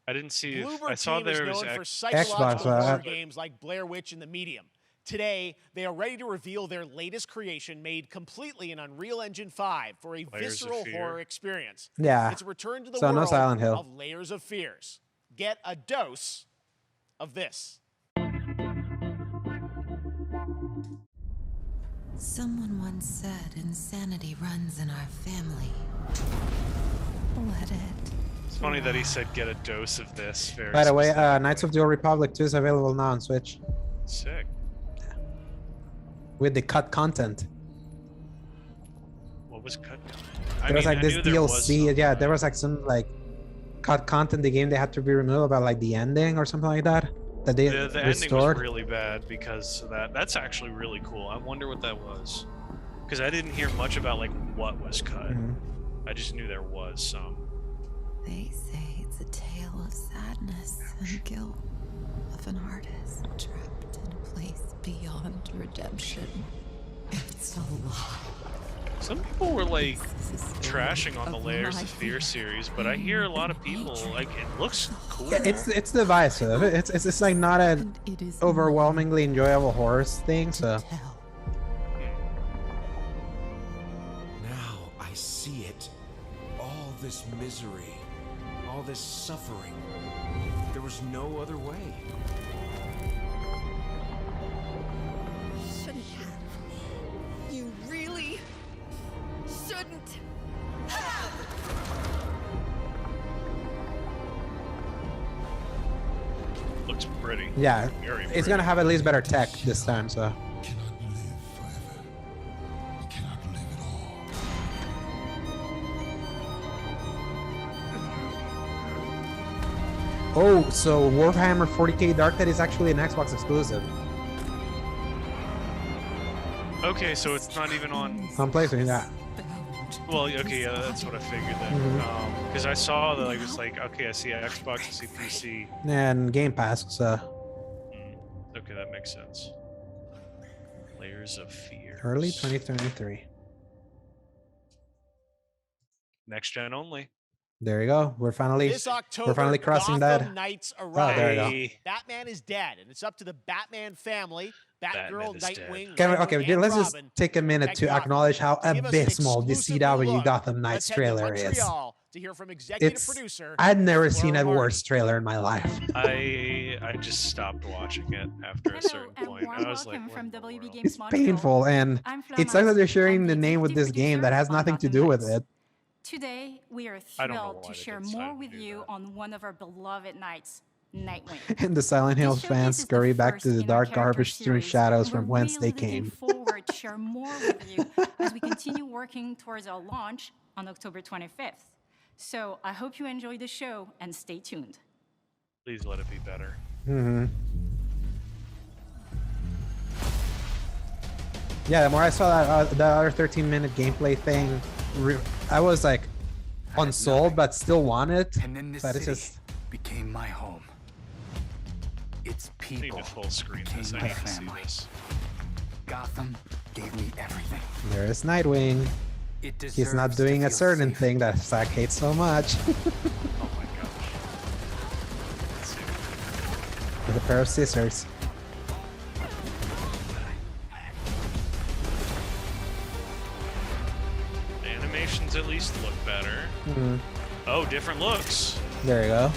I didn't see. Bloober I saw Team is there was known for X. psychological Xbox, horror games like Blair Witch and The Medium. Today, they are ready to reveal their latest creation made completely in Unreal Engine 5 for a Layers of visceral Fear. horror experience. Yeah. It's a return to the So no world Silent Hill. of Layers of Fears. Get a dose of this. Someone once said insanity runs in our family. Let it. funny that he said get a dose of this. Very By the way, specifically. Knights of the Old Republic 2 is available now on Switch Sick. with the cut content. What was cut? There was like this I knew there was DLC. some, Yeah, there was like some like cut content in the game they had to be removed about like the ending or something like that. That they the ending restored. was really bad because of that. That's actually really cool. I wonder what that was. Because I didn't hear much about like what was cut. I just knew there was some. They say it's a tale of sadness and guilt of an artist trapped in a place beyond redemption. It's a lie. Some people were like trashing on the Layers of Fear series, but I hear a lot of people like it looks cool. Yeah, it's divisive. It's like not an overwhelmingly enjoyable horror thing. So Now I see it. All this misery, all this suffering. There was no other way. Shouldn't have. You really shouldn't have. Looks pretty. yeah, Very it's pretty. gonna have at least better tech this time. So oh, so Warhammer 40k Dark Tide is actually an Xbox exclusive Okay, so it's not even on. on PlayStation. Yeah. Well, okay, yeah, that's what I figured then. Because I saw that it was like, okay, I see Xbox, I see PC. And Game Pass. So Okay, that makes sense. Layers of Fear. early 2023. Next gen only. There you go. We're finally This October, crossing Gotham that. Knights Oh, arrive. there you go. Batman is dead, and it's up to the Batman family, Batgirl, Nightwing, Can we, Riddler, okay, and let's just Robin take a minute at to Gotham. acknowledge how To give us an abysmal the exclusive CW look, Gotham Knights let's head to trailer is. Montreal to hear from executive It's producer. I'd never seen a worse trailer in my life. I just stopped watching it after a certain point. I was like, what? From WB Games It's Montreal. painful, and I'm it sucks that they're sharing the name with this game that has on nothing to Gotham do with Knights. it. Today, we are I don't know thrilled why to they share decide more to with do you on one of our beloved knights, Nightwing. And the Silent Hill This showcase fans is the scurry back to first the in our dark character garbage strewn series, shadows and from we're whence they really looking came. forward to share more with you as we continue working towards our launch on October 25th. So I hope you enjoy the show and stay tuned. Please let it be better. Yeah, the more I saw that other 13-minute gameplay thing, I was like unsold, but still want it. And then this But it's city just became my home. Its I need people to full screen this. I became my need to see family. this. Gotham gave me everything. there is Nightwing. It He's not deserves to doing a feel certain safe. thing that Zach hates so much. Oh my gosh. Let's see. With a pair of scissors. The animations at least look better. Oh, different looks. There you go.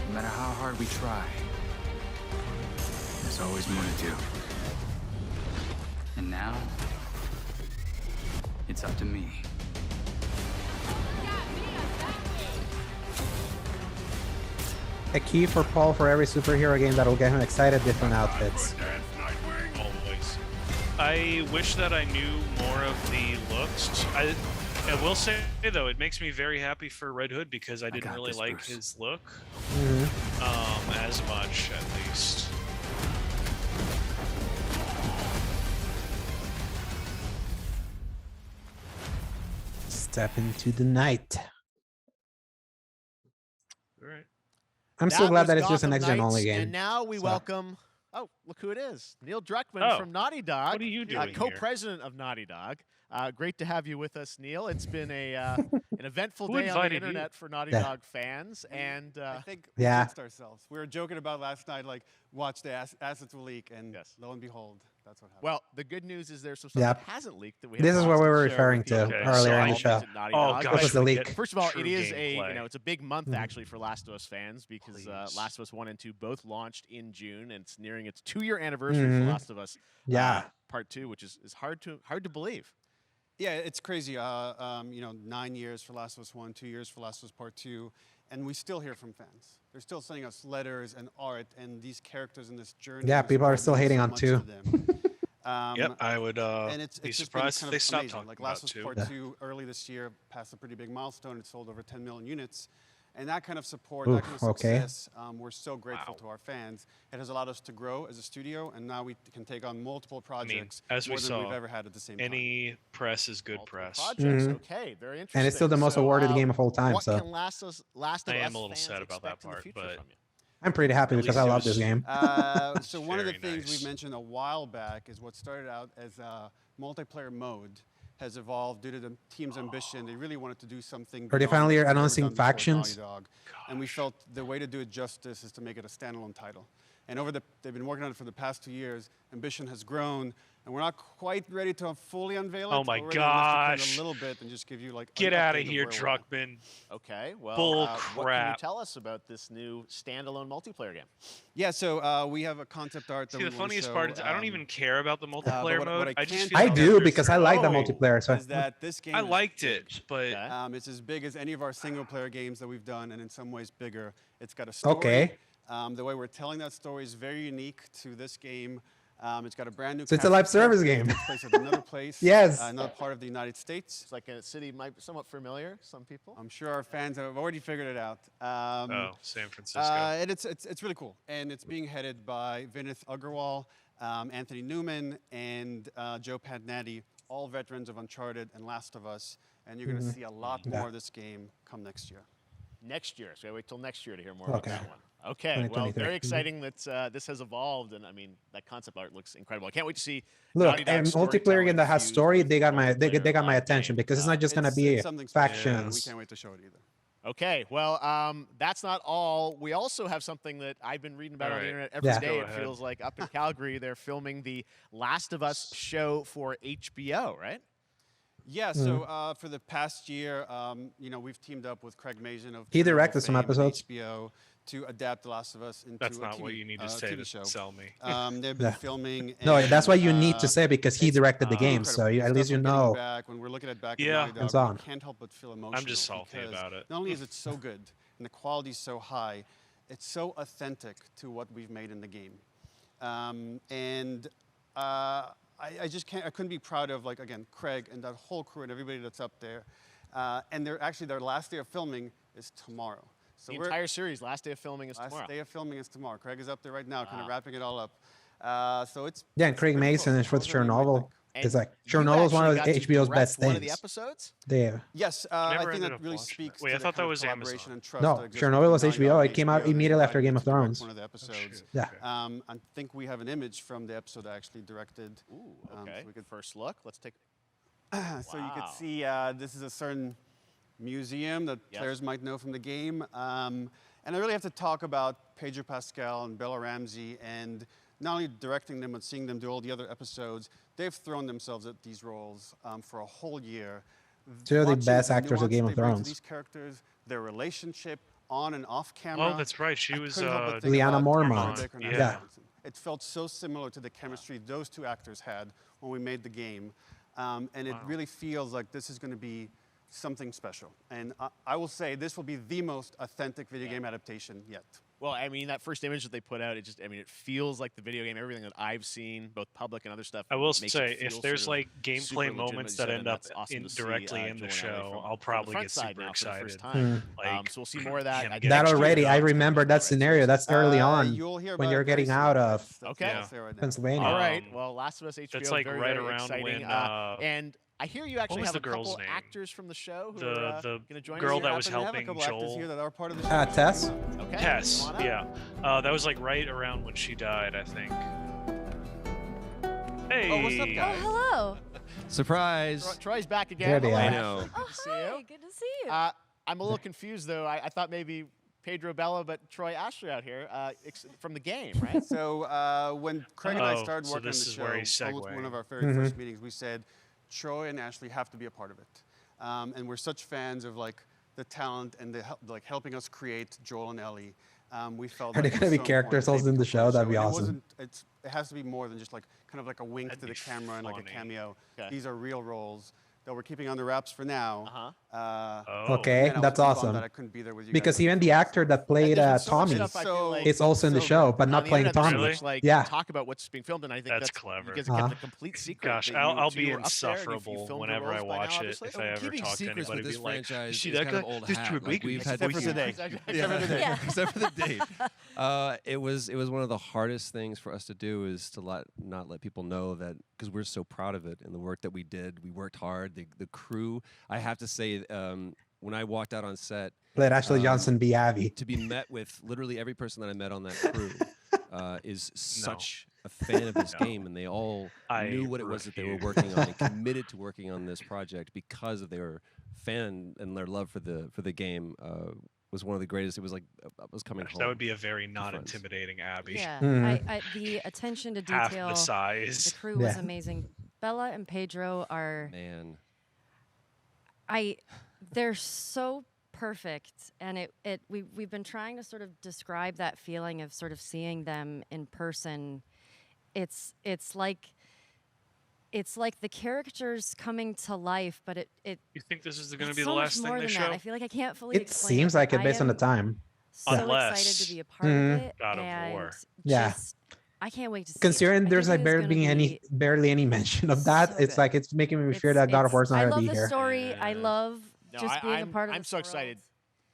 No matter how hard we try, there's always more to do. And now, it's up to me. A key for Paul for every superhero game that will get him excited, different outfits. Always. I wish that I knew more of the looks. I will say though, it makes me very happy for Red Hood because I didn't really like his look as much, at least. Step into the night. All right. I'm so glad was that it's just a Gotham next-gen Knights, only game. And now we So- welcome. Oh, look who it is! Neil Druckmann Oh, from Naughty Dog. what are you doing here? Co-president of Naughty Dog. Great to have you with us, Neil. It's been a an eventful Who day on the invited you? internet for Naughty Yeah. Dog fans, and I think we Yeah. jinxed ourselves. We were joking about last night, like, watch the assets will leak, and lo and behold, that's what happened. well, the good news is there's some stuff Yep. that hasn't leaked that we. This have is what lots we to were share referring with to people. earlier So in the I'll show. mention Naughty Oh, Dog. gosh, What was the we leak? get First of all, true it is gameplay. it's a big month Mhm. actually for Last of Us fans because Please. Last of Us 1 and 2 both launched in June, and it's nearing its 2-year anniversary Mhm. for Last of Us Yeah. Part 2, which is hard to believe. Yeah, it's crazy. 9 years for Last of Us 1, 2 years for Last of Us Part 2, and we still hear from fans. They're still sending us letters and art and these characters in this journey. Yeah, this people are world still means hating so on much 2. to them. Yep, I would and be just surprised been if they stopped amazing. talking Like about Last of Us 2. Part 2 early this year passed a pretty big milestone. It sold over 10 million units. And that kind of support, that kind of success, we're so grateful to our fans. It has allowed us to grow as a studio, and now we can take on multiple projects as more we than saw, we've ever had at the same time. any press is good press. Projects, okay, very interesting. And it's still the most awarded game of all time. What So can Last of Us I am a little fans sad about that expect in the part, future but from you? I'm pretty happy because I love this game. So one of the Very things nice. we've mentioned a while back is what started out as a multiplayer mode has evolved due to the team's ambition. They really wanted to do something. Are they beyond finally what they've ever announcing done before at factions? Naughty Dog. And we felt the way to do it justice is to make it a standalone title. And they've been working on it for the past 2 years. Ambition has grown, and we're not quite ready to fully unveil it. Oh my but we're ready to lift the curtain gosh. a little bit and just give you like Get an out update of here, where we're at. Druckmann. Okay, well, Bull what can you crap. tell us about this new standalone multiplayer game? Yeah, so we have a concept art that See, we the wanna funniest show, part is I don't even care about the but multiplayer what mode. I I just can feel I like do they're because I like the throwing- multiplayer. So is that this game I is liked big. it, but It's as big as any of our single-player games that we've done, and in some ways bigger. It's got a story. Okay. The way we're telling that story is very unique to this game. It's got a brand new. So it's a live cast service of game. characters. It takes place at another place. Yes. Another part of the United States. It's like a city might be somewhat familiar. Some people. I'm sure our fans have already figured it out. San Francisco. And it's really cool, and it's being headed by Vinith Agarwal, Anthony Newman, and Joe Padnatti, all veterans of Uncharted and Last of Us. And you're going to see a lot more of this game come next year. Next year, so I wait till next year to hear more about that one. Okay, well, 2023. very exciting that this has evolved, and I mean that concept art looks incredible. I can't wait to see. Look, Naughty Dog and multiplayer storytelling game that has fused story, with they got my multiplayer live attention game. because it's not just gonna be It's something special. factions. We can't wait to show it either. Okay, well, that's not all. We also have something that I've been reading about on the internet every Yeah. day. Go It ahead. feels like up in Calgary, they're filming the Last of Us show for HBO, right? Yeah, so for the past year, we've teamed up with Craig Mazin of He Chernobyl directed some fame and episodes. HBO to adapt The Last of Us into That's a not TV, what you need to say TV to show. sell me. They've been filming. No, and, that's what you need to say because he it's directed the game, so incredible. at least you Stuff I'm getting know. Back, when we're looking at back Yeah. at Naughty Dog, Hands on. we can't help but feel emotional. I'm just salty because about it. Not only is it so good and the quality's so high, it's so authentic to what we've made in the game. I just can't. I couldn't be proud of Craig and that whole crew and everybody that's up there. And their last day of filming is tomorrow. So The entire series, last day of filming is tomorrow. Last day of filming is tomorrow. Craig is up there right now, kind of wrapping it all up. So it's Yeah, and Craig pretty Mason cool. is for That was really Chernobyl. And It's like you Chernobyl is one of actually got to HBO's direct best one of the things. episodes? There. Yes, Never I think ended that up really watching speaks it. Wait, to I the thought kind that of was collaboration Amazon. and trust No, that exists Chernobyl was between Naughty HBO. Dog It came and out HBO. They immediately after invited Game me of to direct Thrones. One of the episodes. Yeah. I think we have an image from the episode I actually directed. Ooh, okay. So we could First look. Let's take. So you could Wow. see this is a certain museum that players might know from the game. And I really have to talk about Pedro Pascal and Bella Ramsey, and not only directing them, but seeing them do all the other episodes. They've thrown themselves at these roles for a whole year. Two of the Watching best the actors of nuance Game they of bring to Thrones. These characters, their relationship on and off camera. Oh, that's right. She I was couldn't help but think Lyanna about Mormont. Aaron Baker and Yeah. Ashley Yeah. Johnson. It felt so similar to the chemistry those two actors had when we made the game. And it really feels like this is going to be something special. And I will say this will be the most authentic video game adaptation yet. Well, I mean, that first image that they put out, it feels like the video game. Everything that I've seen, both public and other stuff. I will makes it say, feel if there's sort of like gameplay super moments legitimate, that and end up that's awesome to see, directly in the Joel and Ellie show, from I'll the probably front get side super now for the excited. first time. Like, So we'll see more of that. him I getting That guess extra already, I dogs. remember that scenario. That's early on You'll hear when about you're it very getting soon. out of That's Okay. what I'll say right now. Pennsylvania. All right. Well, Last of Us HBO. That's like very, right very around exciting. when, and I hear you actually was have the a couple girl's name? actors from the show who The- are the going to join girl us. that was We happen to have a helping couple actors Joel. here that are part of the show. Tess? Okay. Tess, come on up. yeah. That was like right around when she died, I think. Hey. Oh, what's up, guys? Hello. Surprise. Troy's back again. There they Hello, are. I Ashley. know. Good Oh, to see hi. you. Good to see you. I'm a little confused though. I thought maybe Pedro Bella, but Troy Ashley out here from the game, right? So when Craig and I Oh, started so working on this the is where he's show, almost one of our very Mm-hmm. first meetings, we said Troy and Ashley have to be a part of it, and we're such fans of like the talent and the helping us create Joel and Ellie. We felt Are they like it gonna was be so characters important also in they the become show? part of That'd be and awesome. It has to be more than just like kind of like a wink That'd to the be camera and like a funny. cameo. Okay. These are real roles. that we're keeping under wraps for now. Okay, and I was that's pretty bummed awesome. that I couldn't be there with you Because guys. even the actor that played There's been so much Tommy stuff I feel like is also in the so show, good but on not the playing internet, Tommy. there's so much, like, Yeah. talk about what's being filmed, and I think That's clever. You guys have kept a complete secret. Gosh, that I'll so be you were up there and you insufferable filmed whenever your I roles by watch now, it. obviously. If I ever Keeping talk to secrets anybody, with this be like, franchise "You see is that kind of guy? old This hat. Drew Like, we've had Except for today. Except for today. Except for the date. It was one of the hardest things for us to do is to not let people know that, because we're so proud of it and the work that we did. We worked hard. The crew. I have to say, when I walked out on set, Played Ashley Johnson be Abby. to be met with literally every person that I met on that crew is such a fan of this game, and they all knew what it was that they were working on and committed to working on this project because of their fan and their love for the game. Was one of the greatest. It was like I was coming home. That would be a very not intimidating Abby. Yeah, Mm-hmm. the attention to Half detail, the size. the crew was amazing. Bella and Pedro are they're so perfect, and we've been trying to sort of describe that feeling of sort of seeing them in person. It's like the characters coming to life, but it You think this is going to be so the much last thing more they than show? that. I feel like I can't fully It explain seems it, like but it based on the time. So Unless excited to be a part of it. God of and War. Yeah. just- I can't wait to see Considering it. there's like barely any mention of that, so it's good. like it's making me fear that God of War's not I gonna love be the here. story. I love just being a part of I'm this so world. excited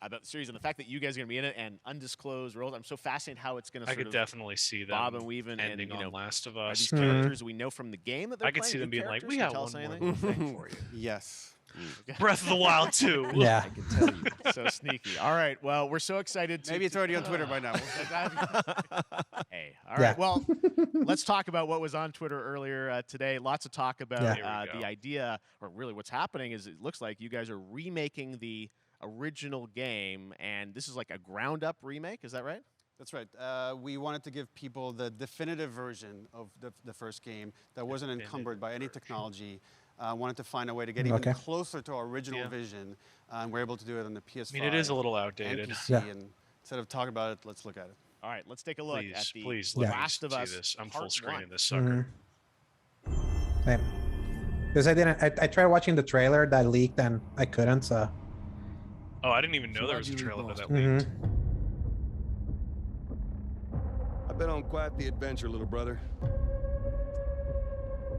about the series and the fact that you guys are going to be in it and undisclosed roles. I'm so fascinated how it's going to I sort could of definitely see them bob and weave and ending you know, on Last of are Us. these Mm-hmm. characters we know from the game that they're I could see playing, them new being like, characters? "We Can you got tell one us more anything? thing for you." Yes. Breath of the Wild 2. Yeah. I can tell you. So sneaky. All right. Well, we're so excited. Maybe it's already on Twitter by now. Hey. All right. Well, let's talk about what was on Twitter earlier today. Lots of talk about the idea, or really what's happening is it looks like you guys are remaking the original game, and this is like a ground-up remake. Is that right? That's right. We wanted to give people the definitive version of the first game that wasn't encumbered by any technology. Wanted to find a way to get even closer to our original vision, and we're able to do it on the PS5. I mean, it is a little outdated. And PC, and instead of talking about it, let's look at it. All right, let's take a look at the Please, let me Last of see Us this. I'm full Part screening 1. this sucker. Because I tried watching the trailer that leaked and I couldn't. So. Oh, I didn't even know there was a trailer that leaked. Mm-hmm. I've been on quite the adventure, little brother.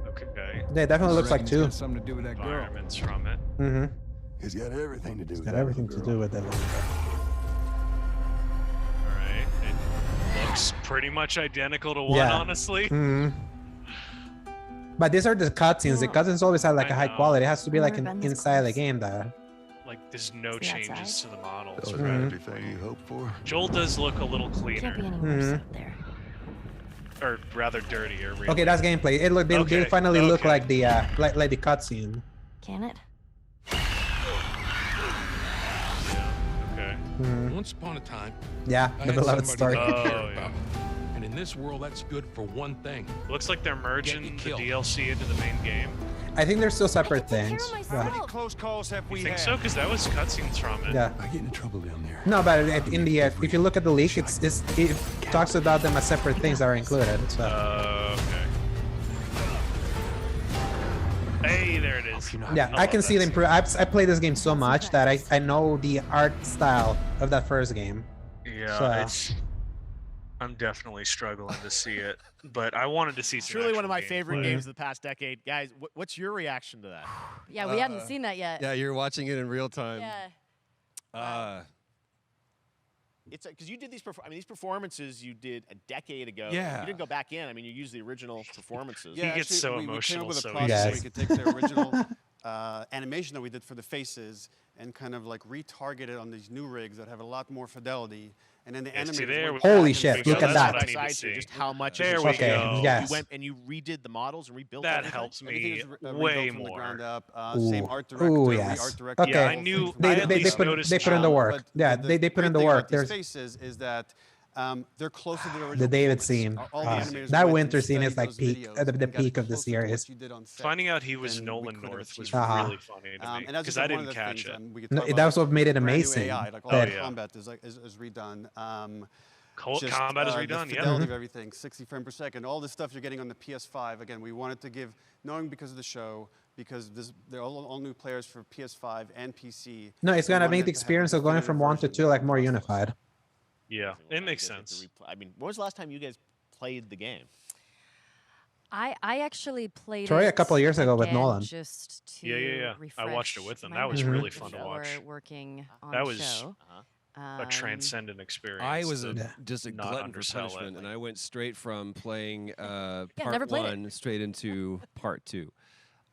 Okay. Yeah, it definitely looks like two. Something to do with that girl. Environments from it. Mm-hmm. It's got everything to do with Got that everything little to girl. do with it. All right. It looks pretty much identical to one, honestly. Mm-hmm. But these are the cutscenes. The cutscenes always have like a high quality. It has to be like an inside the game that. Like, there's no changes to the models. Those are everything you hope for. Joel does look a little cleaner. Mm-hmm. Or rather dirtier, really. Okay, that's gameplay. It look they finally look like the like the cutscene. Can it? Okay. Once upon a time, Yeah, I the had beloved somebody story. I cared about. And in this world, that's good for one thing. Looks like they're merging the DLC into the main game. I think they're still separate things. How many close calls have we You think had? so? Because that was cutscenes from it. Yeah. I get in trouble down there. No, but in the if you look at the leak, it talks about them as separate things that are included. So. Okay. Hey, there it is. Yeah, I can see the improvement. I played this game so much that I know the art style of that first game. Yeah, So, I'm definitely struggling to see it, but I wanted to see some Truly one of my actual favorite gameplay. games of the past decade. Guys, what's your reaction to that? Yeah, we hadn't seen that yet. Yeah, you're watching it in real time. Yeah. It's because you did these. These performances you did a decade ago. Yeah. You didn't go back in. I mean, you used the original performances. Yeah, He gets actually, so we came emotional up with a so process where easily. we could take the original animation that we did for the faces and kind of like retarget it on these new rigs that have a lot more fidelity. And then the Yeah, see, animators there went we back Holy and shit, fixed look it. at that. That's what I need to Besides see. just how much. There is we Okay, go. yes. You went and you redid the models and rebuilt That everything? helps Everything me is rebuilt way from the more. ground up. Ooh. Same art director, Ooh, re yes. art director. Okay. Yeah, I knew. They I at least put noticed they put in the Joel. work. Yeah, they put in the great thing work. about these There's faces is that they're closer to the original. the David performance. scene. All the animators That went winter and scene is studied like those peak, videos the and got peak of the closer to what series. you did on set Finding out he was than we Nolan could have North was achieved. really funny to me And that's because just I one didn't of the catch things, it. we could No, talk that about was what made it brand new amazing. AI, like all Oh, the yeah. combat is redone. Just, Combat is the redone. Yeah. fidelity of everything, 60 frames per second. All the stuff you're getting on the PS5. Again, we wanted to give, knowing because of the show, because they're all new players for PS5 and PC. No, it's gonna We make wanted the to have experience a of going definitive from 1 to version 2 like more across the unified. Yeah, it makes sense. I mean, when was the last time you guys played the game? I actually played Troy it a couple of years ago with again Nolan. Just to Yeah. I watched it with him. That was refresh really my fun to memory watch. before working on That the was show. a transcendent experience. I was to just a not glutton for undersell it. punishment, and I went straight from playing never part played it. 1 straight into part 2.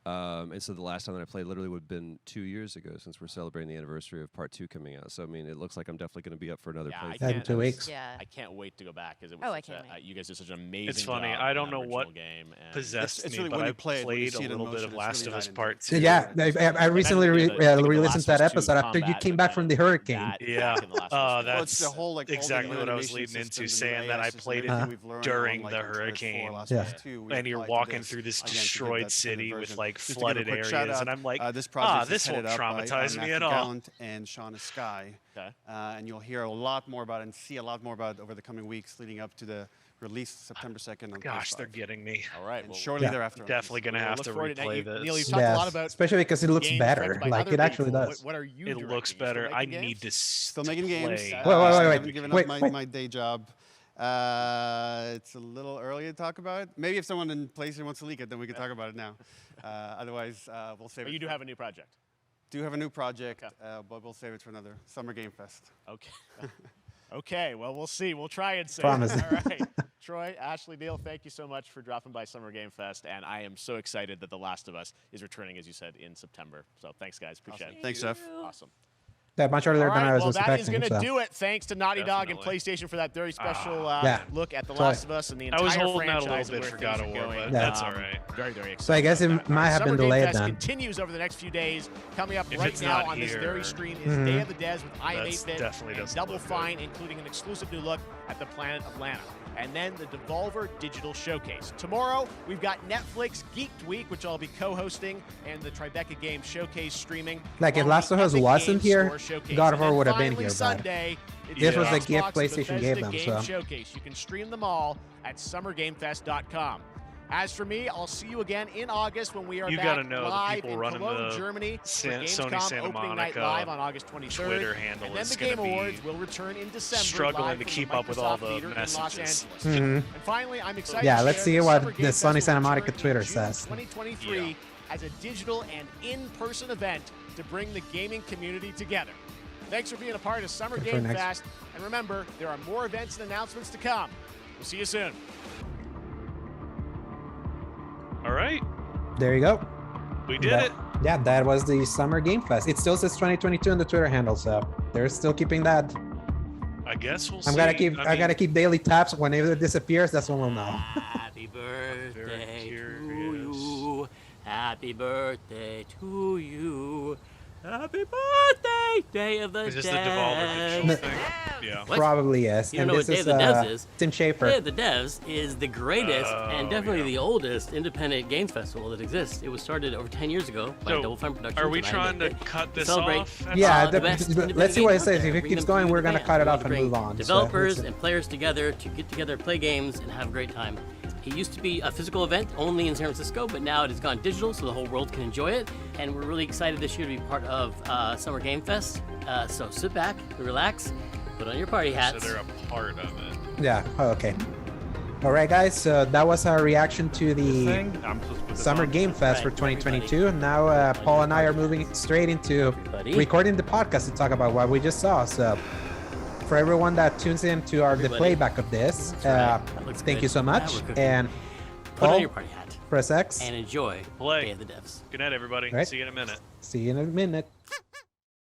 And so the last time that I played literally would have been 2 years ago, since we're celebrating the anniversary of part 2 coming out. So I mean, it looks like I'm definitely going to be up for another playthrough. In 2 weeks. Yeah. I can't wait to go back because it Oh, was I such can't you guys did such an amazing It's funny. job I on don't that know original what game, and possessed It's me, really but when I you play it, when you played see a it in little bit motion, of it's Last really of Us tight Part and 2. Yeah, I recently Last re-listened to that of Us 2 episode after you combat came was back from the hurricane. Yeah, back in the Last of Us Well, it's that's the whole, like, all the exactly new what I was animation leading into, systems and saying the that I AIs and played everything it we've learned during on, the like, Uncharted 4, hurricane. Last of Us 2, we And you're applied to walking this, through this again, to give destroyed that city with version. like Just to give a flooded quick areas, shout-out, and I'm like, this project is this won't headed up by, traumatize me at Matthew all. Gallant and Shauna Sky. Okay. And you'll hear a lot more about it and see a lot more about it over the coming weeks leading up to the release September 2nd on Gosh, PS5. they're getting me. All right, And well, shortly thereafter. on Definitely PC. gonna We'll have look to forward to it. replay Neil, this. you've talked a lot about especially because it looks games better. directed by Like other it actually people. does. What are you It directing? looks You still better. I making need games? to Still making games. play. I haven't wait, given wait, up wait. my day job. It's a little early to talk about it. Maybe if someone in PlayStation wants to leak it, then we can talk about it now. Otherwise, we'll save it. But you do have a new project. Do have a new project, but we'll save it for another Summer Game Fest. Okay. Okay, well, we'll see. We'll try and save Promise. it. All right. Troy, Ashley, Neil, thank you so much for dropping by Summer Game Fest, and I am so excited that The Last of Us is returning, as you said, in September. So thanks, guys. Appreciate it. Thanks, Jeff. Awesome. Yeah, much earlier All than right, I was well, that is expecting. going to So. do it. Thanks to Naughty Dog and Definitely. PlayStation for that very special Yeah. look at The Sorry. Last of Us and the I entire was holding out a franchise little and bit where for God things of are War, going. but that's all right. Very, very excited. So I guess about it that. might have Summer been Game delayed Fest then. continues over the next few days. Coming up If right it's now not on this here, very screen is Day of the Devs with I Am that's 8-Bit definitely and doesn't Double look good. Fine, including an exclusive new look at the planet of Lana. And then the Devolver Digital Showcase. Tomorrow, we've got Netflix Geeked Week, which I'll be co-hosting, and the Tribeca Games Showcase streaming. Like, if along Last with of Us the Epic wasn't Games here, Store Showcase. God of And War then would have been finally here, but Sunday, it's this was the Xbox gift and PlayStation Bethesda gave them, Game so. Showcase. You can stream them all at summergamefest.com. As for me, I'll see you again in August when we are You back gotta know the live people in running Cologne, the Germany for Sony Gamescom Santa opening night Monica live on August 23rd. Twitter handle and then is the gonna Game be Awards will return in December struggling live to from keep up with all Microsoft the Theater in Los messages. Angeles. Mhm. And finally, I'm excited Yeah, to let's share see that what Summer the Game Sony Fest Santa will Monica return in Twitter June says. 2023 as a digital and in-person event to bring the gaming community together. Thanks for being a part of Summer Good for Game next- Fest. And remember, there are more events and announcements to come. We'll see you soon. All right, There you go. we did That- it. Yeah, that was the Summer Game Fest. It still says 2022 on the Twitter handle, so they're still keeping that. I guess we'll see. I'm gonna keep. I gotta keep daily tabs. Whenever it disappears, that's when we'll know. Happy birthday to you. Happy birthday to you. Happy birthday, Day of the Is this the Devs. Devolver Digital thing? Yeah. What? Probably yes. You don't And know what this Day is of the Devs is? Tim Schafer. Day of the Devs is the greatest and Oh, definitely the oldest independent games festival that exists. It was started over 10 years ago by So, Double Fine Productions. are we and I trying to Am 8-Bit cut this celebrate, off? Yeah, the best let's independent see what it games out says. there. If it Bring keeps them going, to we're the gonna fans. cut it We off want and to bring move on. So developers let's- and players together to get together, play games, and have a great time. It used to be a physical event only in San Francisco, but now it has gone digital, so the whole world can enjoy it. And we're really excited this year to be part of Summer Game Fest. So sit back, relax, put on your party hats. So they're a part of it. Yeah. Oh, okay. All right, guys. So that was our reaction to the Summer Game Fest for 2022. Now Paul and I are moving straight into recording the podcast to talk about what we just saw. So for everyone that tunes in to the playback of this, thank you so much. And Put on Paul, your party hat press X and enjoy Play. Day of the Devs. Good night, everybody. Right. See you in a minute. See you in a minute.